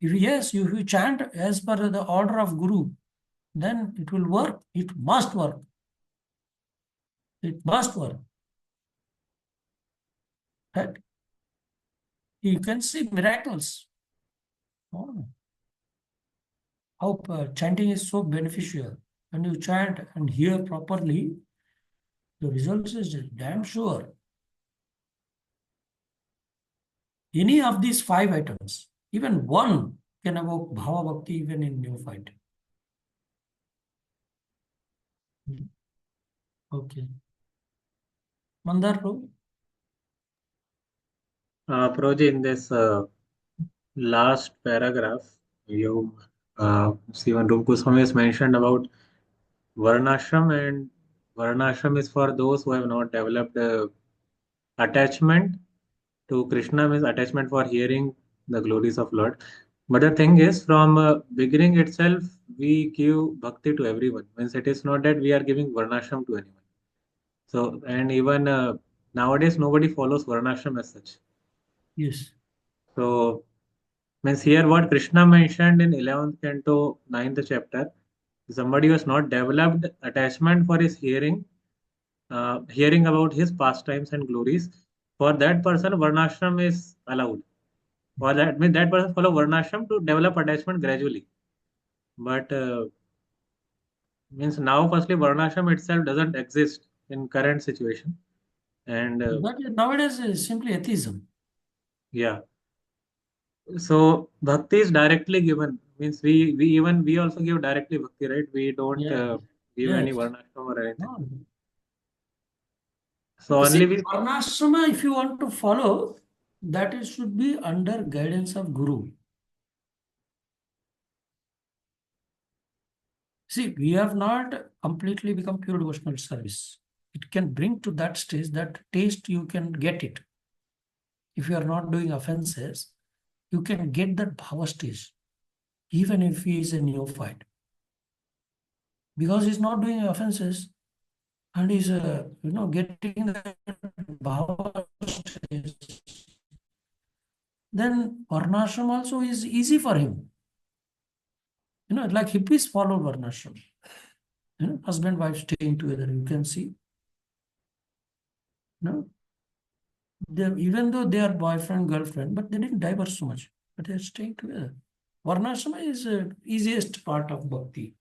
If you chant as per the order of Guru, then it will work. It must work. It must work. Right? You can see miracles. Oh. How chanting is so beneficial. When you chant and hear properly, the results is damn sure. Any of these 5 items, even one can evoke bhava bhakti even in neophyte. Okay. Mandar, bro? Prabhuji, in this last paragraph, you Sivan Rup Goswami has mentioned about Varnashram, and Varnashram is for those who have not developed attachment to Krishna, means attachment for hearing the glories of Lord. But the thing is, from beginning itself, we give bhakti to everyone. Means it is not that we are giving Varnashram to anyone. So, and even nowadays, nobody follows Varnashram as such. Yes. So, means here what Krishna mentioned in 11th canto, 9th chapter, somebody who has not developed attachment for his hearing, hearing about his pastimes and glories, for that person, Varnashram is allowed. For that means that person follow Varnashram to develop attachment gradually. But means now, firstly, Varnashram itself doesn't exist in current situation, and But nowadays is simply atheism. yeah. So bhakti is directly given. Means we also give directly bhakti, right? We don't Yeah. give any Yes. varnashram or anything. No. So See, only we varnashrama, if you want to follow, that it should be under guidance of Guru. See, we have not completely become pure devotional service. It can bring to that stage, that taste you can get it. If you are not doing offenses, you can get that bhava stage, even if he is a neophyte. Because he's not doing offenses and he's getting that bhava stage, then varnashram also is easy for him. Like hippies follow varnashram. Husband, wife staying together. You can see. Even though they are boyfriend, girlfriend, but they didn't diverse so much. But they're staying together. Varnashram is easiest part of bhakti.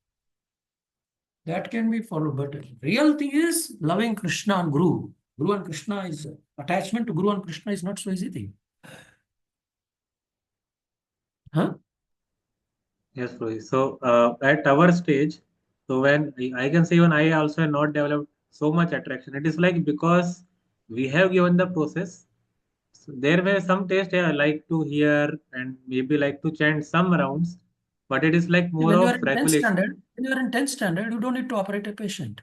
That can be followed. But real thing is loving Krishna and Guru. Guru and Krishna is attachment to Guru and Krishna is not so easy thing. Huh? Yes, Rohit. So at our stage, so when I can say even I also have not developed so much attraction. It is like because we have given the process. So there were some taste I like to hear and maybe like to chant some rounds, but it is like more When you are of in 10th regulation. standard, you don't need to operate a patient.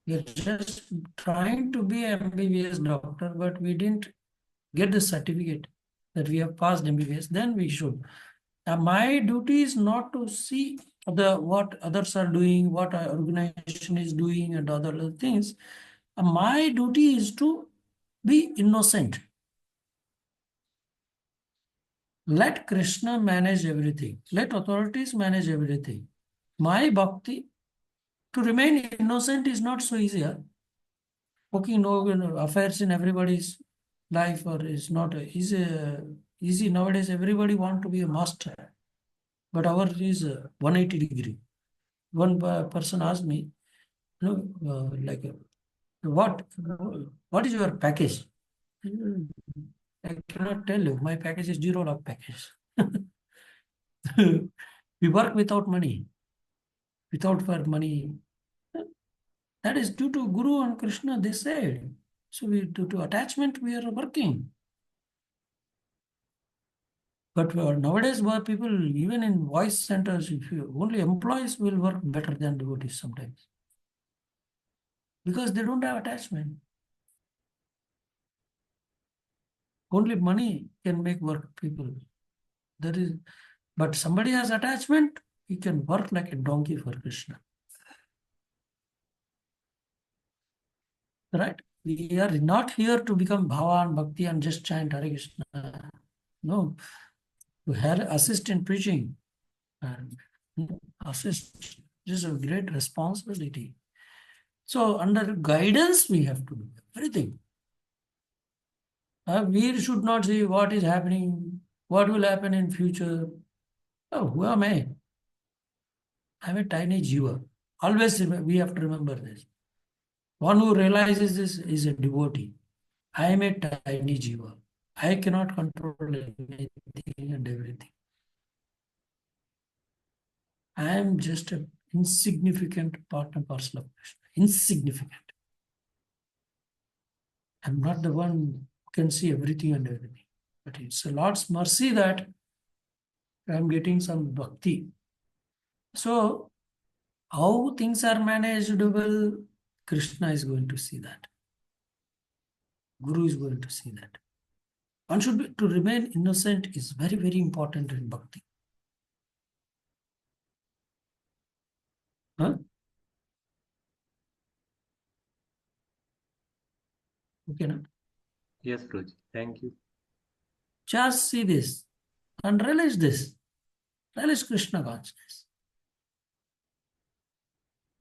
You're just trying to be MBBS doctor, but we didn't get the certificate that we have passed MBBS. Then we should. My duty is not to see what others are doing, what our organization is doing, and other things. My duty is to be innocent. Let Krishna manage everything. Let authorities manage everything. My bhakti, to remain innocent is not so easy. Poking no affairs in everybody's life or is not easy. Nowadays, everybody want to be a master. But ours is 180 degree. One person asked me, what is your package? I cannot tell you. My package is 0 lakh package. We work without money, without for money. That is due to Guru and Krishna, they said. So due to attachment, we are working. But nowadays, people, even in voice centers, if you only employees will work better than devotees sometimes. Because they don't have attachment. Only money can make work people. But somebody has attachment, he can work like a donkey for Krishna. Right? We are not here to become Bhava and Bhakti and just chant Hare Krishna. No. To assist in preaching and assist. This is a great responsibility. So under guidance, we have to do everything. We should not see what is happening, what will happen in future. Oh, who am I? I'm a tiny jiva. Always we have to remember this. One who realizes this is a devotee. I am a tiny jiva. I cannot control anything and everything. I am just an insignificant part and parcel of Krishna. Insignificant. I'm not the one who can see everything and everything. But it's the Lord's mercy that I'm getting some bhakti. So, how things are manageable, Krishna is going to see that. Guru is going to see that. One should be, to remain innocent is very, very important in bhakti. Huh? Okay, na? Yes, Rohit. Thank you. Just see this and realize this. Realize Krishna consciousness.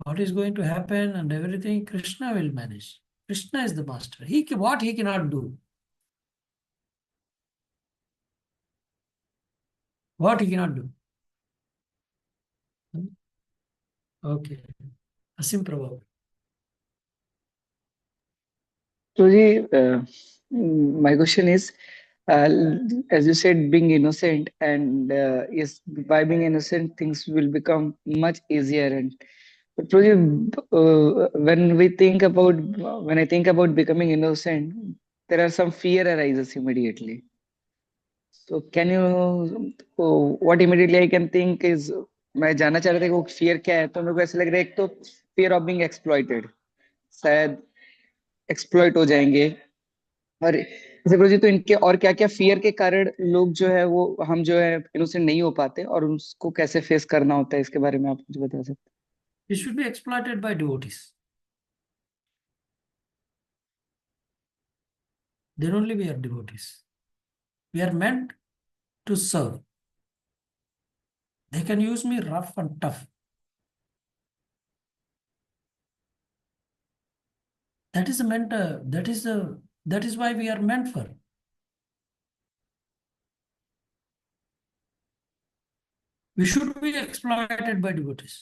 What is going to happen and everything, Krishna will manage. Krishna is the master. What he cannot do. What he cannot do. Okay. Asim Prabhu. So, my question is, uh, as you said, being innocent, and yes, by being innocent, things will become much easier. And but Prabhuji, when I think about becoming innocent, there are some fear arises immediately. So, can you, what immediately I can think is, मैं जानना चाह रहा था कि वो fear क्या है? तो मेरे को ऐसा लग रहा है एक तो fear of being exploited, शायद exploit हो जाएंगे। और जैसे गुरु जी, तो इनके और क्या क्या फियर के कारण लोग जो है वो हम जो है इनोसेंट नहीं हो पाते और उसको कैसे फेस करना होता है, इसके बारे में आप मुझे बता सकते It should be exploited by devotees. Then only we are devotees. We are meant to serve. They can use me rough and tough. That is that is why we are meant for. We should be exploited by devotees.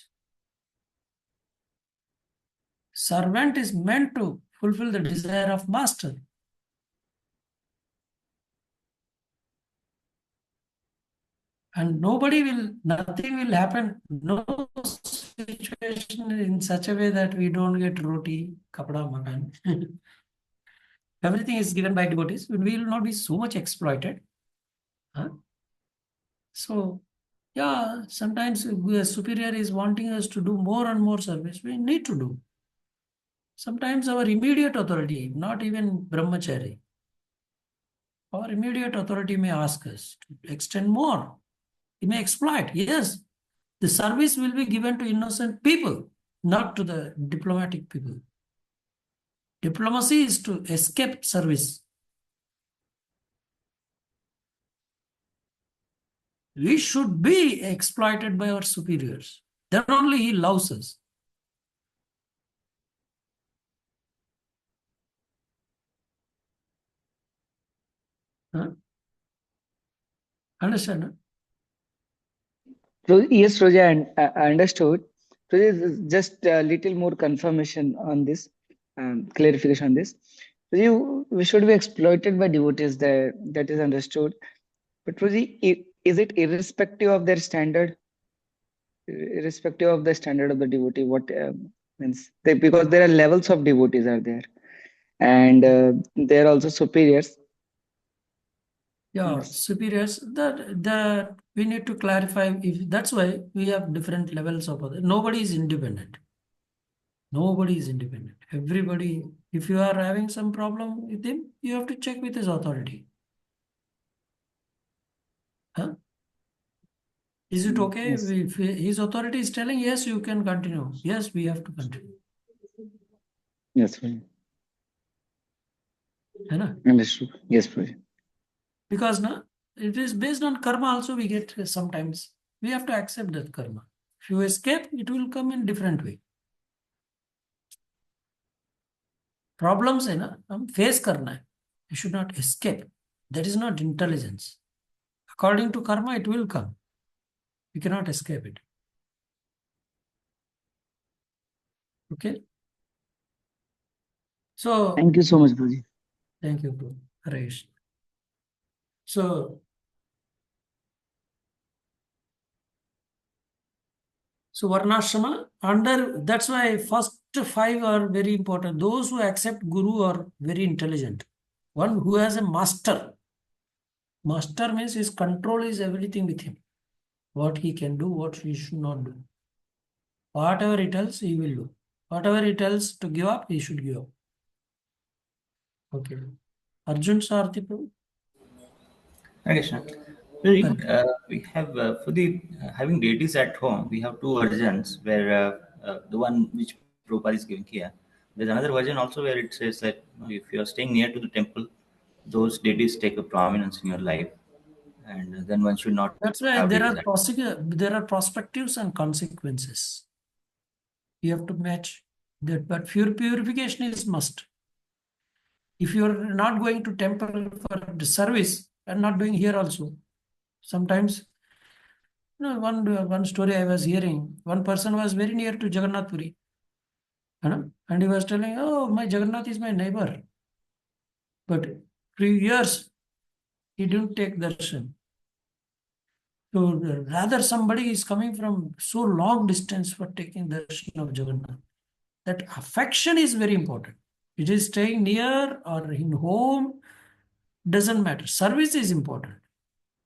Servant is meant to fulfill the desire of master. And nothing will happen, no situation in such a way that we don't get roti, kapda, makan. Everything is given by devotees. We will not be so much exploited. Huh? So, yeah, sometimes a superior is wanting us to do more and more service. We need to do. Sometimes our immediate authority, not even brahmachari, our immediate authority may ask us to extend more. He may exploit. Yes, the service will be given to innocent people, not to the diplomatic people. Diplomacy is to escape service. We should be exploited by our superiors. Then only he loves us. Huh? Understand? Huh? So, yes, Roja, I understood. So, just a little more confirmation on this, clarification on this. So, we should be exploited by devotees. That is understood. But Roji, is it irrespective of their standard? Irrespective of the standard of the devotee, what means because there are levels of devotees are there, and there are also superiors. Yeah, Yes. superiors, that we need to clarify. If that's why we have different levels of other. Nobody is independent. Nobody is independent. Everybody, if you are having some problem with him, you have to check with his authority. Huh? Is it okay Yes. if his authority is telling yes, you can continue? Yes, we have to continue. Yes, Roji. है ना? Understood. Yes, Roji. Because it is based on karma also we get sometimes. We have to accept that karma. If you escape, it will come in different way. Problems है ना, हम face करना है. You should not escape. That is not intelligence. According to karma, it will come. You cannot escape it. Okay? So, Thank you so much, Roji. thank you, bro. Harish. So Varnashrama, that's why first 5 are very important. Those who accept Guru are very intelligent. One who has a master. Master means his control is everything with him. What he can do, what he should not do. Whatever he tells, he will do. Whatever he tells to give up, he should give up. Okay. Arjun Sarthi Prabhu. Hare Krishna. We have for the having deities at home, we have two versions where the one which Prabhupada is giving here. There's another version also where it says that if you are staying near to the temple, those deities take a prominence in your life, and then one should not That's why have there deities are there are perspectives and consequences. You have to match that, but purification is must. If you are not going to temple for the service and not doing here also, sometimes, one story I was hearing, one person was very near to Jagannath Puri, and he was telling, oh, my Jagannath is my neighbor. But 3 years, he didn't take darshan. So rather somebody is coming from so long distance for taking darshan of Jagannath. That affection is very important. It is staying near or in home, doesn't matter. Service is important.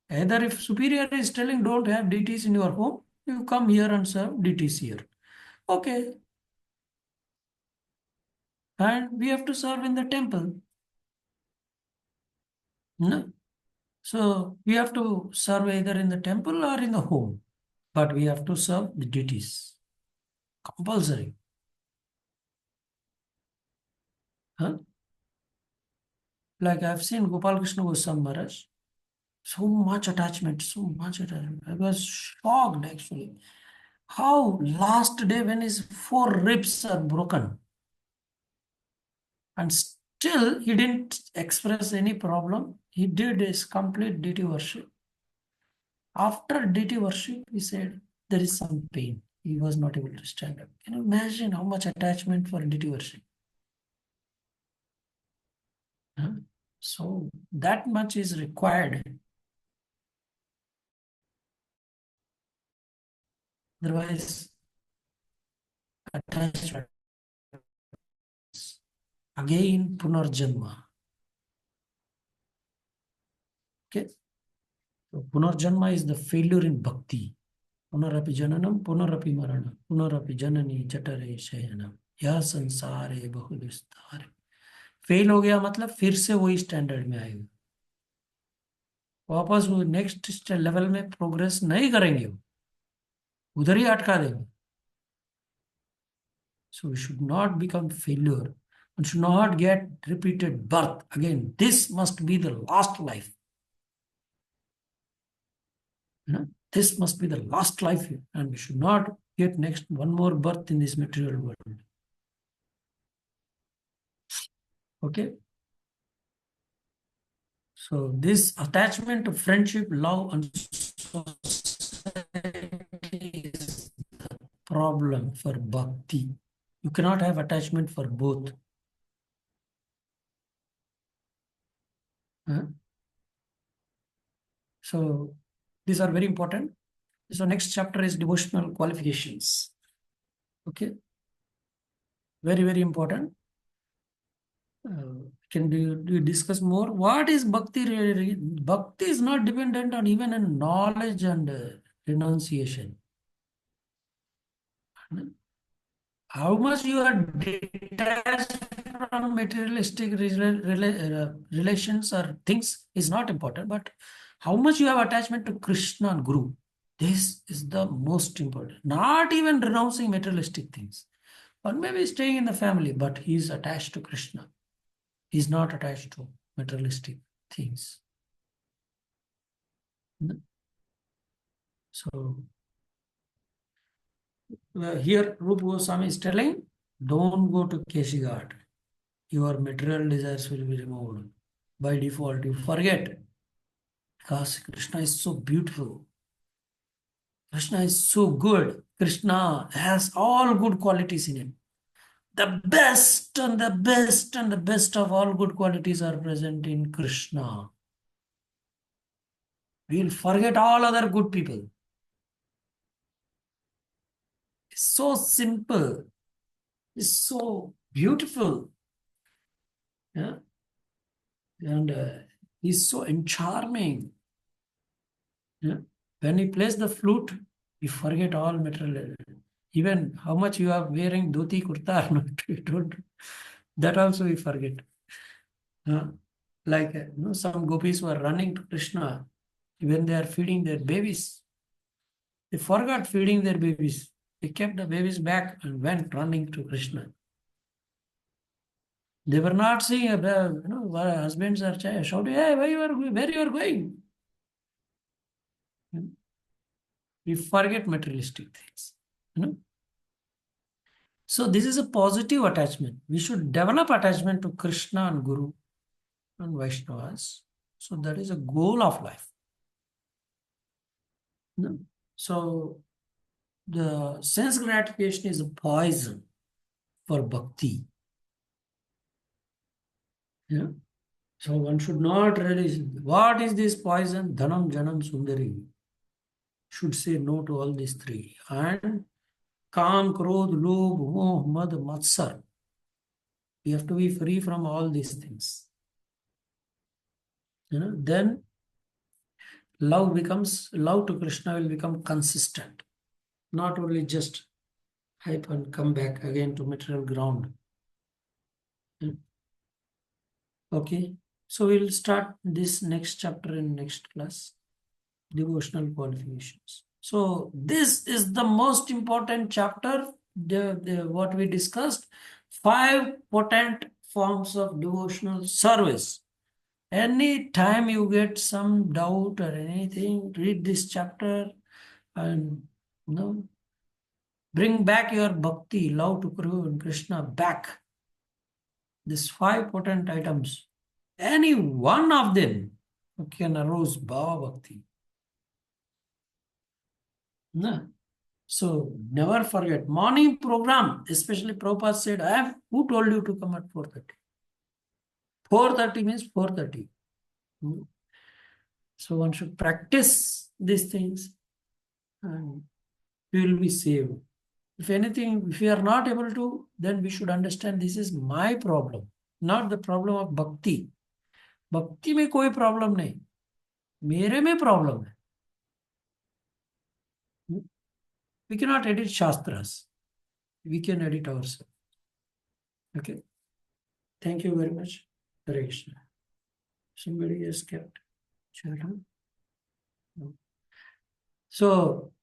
Either if superior is telling don't have deities in your home, you come here and serve deities here. Okay. And we have to serve in the temple. No? So we have to serve either in the temple or in the home. But we have to serve the deities. Compulsory. Huh? Like I've seen Gopal Krishna Goswami Maharaj. So much attachment, so much attachment. I was shocked actually. How last day when his 4 ribs are broken and still he didn't express any problem. He did his complete deity worship. After deity worship, he said there is some pain. He was not able to stand up. Can you imagine how much attachment for deity worship? Huh? So that much is required. Otherwise, attachment. Again, Punarjanma. Okay. So Punarjanma is the failure in bhakti. Punarapi jananam, punarapi maranam, punarapi janani jatare shayanam. यह संसार है बहुविस्तार. Fail हो गया मतलब फिर से वही standard में आएगा. वापस वो नेक्स्ट लेवल में प्रोग्रेस नहीं करेंगे, वो उधर ही अटका देंगे. So we should not become failure. We should not get repeated birth. Again, this must be the last life. This must be the last life, and we should not get next one more birth in this material world. Okay. So this attachment to friendship, love, and society is the problem for bhakti. You cannot have attachment for both. So these are very important. So next chapter is devotional qualifications. Okay. Very, very important. Can you discuss more? What is bhakti? Bhakti is not dependent on even on knowledge and renunciation. How much you are detached from materialistic relations or things is not important, but how much you have attachment to Krishna and Guru, this is the most important. Not even renouncing materialistic things, or maybe staying in the family, but he is attached to Krishna. He is not attached to materialistic things. So here Rupa Goswami is telling, don't go to Keshi Ghat. Your material desires will be removed. By default, you forget. Because Krishna is so beautiful. Krishna is so good. Krishna has all good qualities in him. The best and the best and the best of all good qualities are present in Krishna. We will forget all other good people. It's so simple. It's so beautiful. Yeah. And he's so charming. Yeah. When he plays the flute, you forget all material. Even how much you are wearing dhoti, kurta or not, you don't. That also we forget. Like some gopis were running to Krishna when they are feeding their babies. They forgot feeding their babies. They kept the babies back and went running to Krishna. They were not seeing, husbands are shouting, hey, where you are going? We forget materialistic things. So this is a positive attachment. We should develop attachment to Krishna and Guru and Vaishnavas. So that is a goal of life. So the sense gratification is a poison for bhakti. Yeah. So one should not really, what is this poison? Dhanam, Janam, Sundari. Should say no to all these three. And Kam, Krodh, Lobh, Moh, Mad, Matsar. We have to be free from all these things. Then love to Krishna will become consistent. Not only just hype and come back again to material ground. Okay. So we'll start this next chapter in next class. Devotional qualifications. So this is the most important chapter, what we discussed, 5 potent forms of devotional service. Any time you get some doubt or anything, read this chapter and bring back your bhakti, love to Guru and Krishna back. These 5 potent items, any one of them can arouse Bhava Bhakti. No. So never forget. Morning program, especially Prabhupada said, who told you to come at 4:30? 4:30 means 4:30. So one should practice these things and we will be saved. If anything, if we are not able to, then we should understand this is my problem, not the problem of bhakti. Bhakti में कोई problem नहीं, मेरे में problem है. We cannot edit Shastras. We can edit ourselves. Okay. Thank you very much. Hare Krishna. Somebody has kept chat on. No. So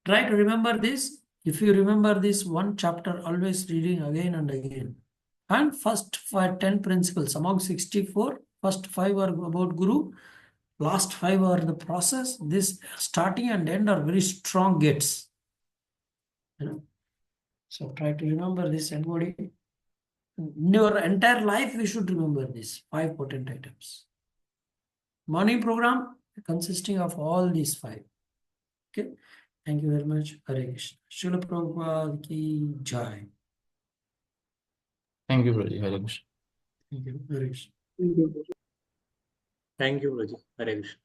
try to remember this. If you remember this one chapter, always reading again and again. And first 10 principles among 64, first 5 are about Guru, last 5 are the process. This starting and end are very strong gates. So try to remember this, everybody. In your entire life, we should remember these 5 potent items. Morning program consisting of all these 5. Okay. Thank you very much. Hare Krishna. Srila Prabhupada ki jai. Thank you, Prabhuji. Hare Krishna. Thank you. Hare Krishna. Thank you. Thank you, Guruji. Hare Krishna.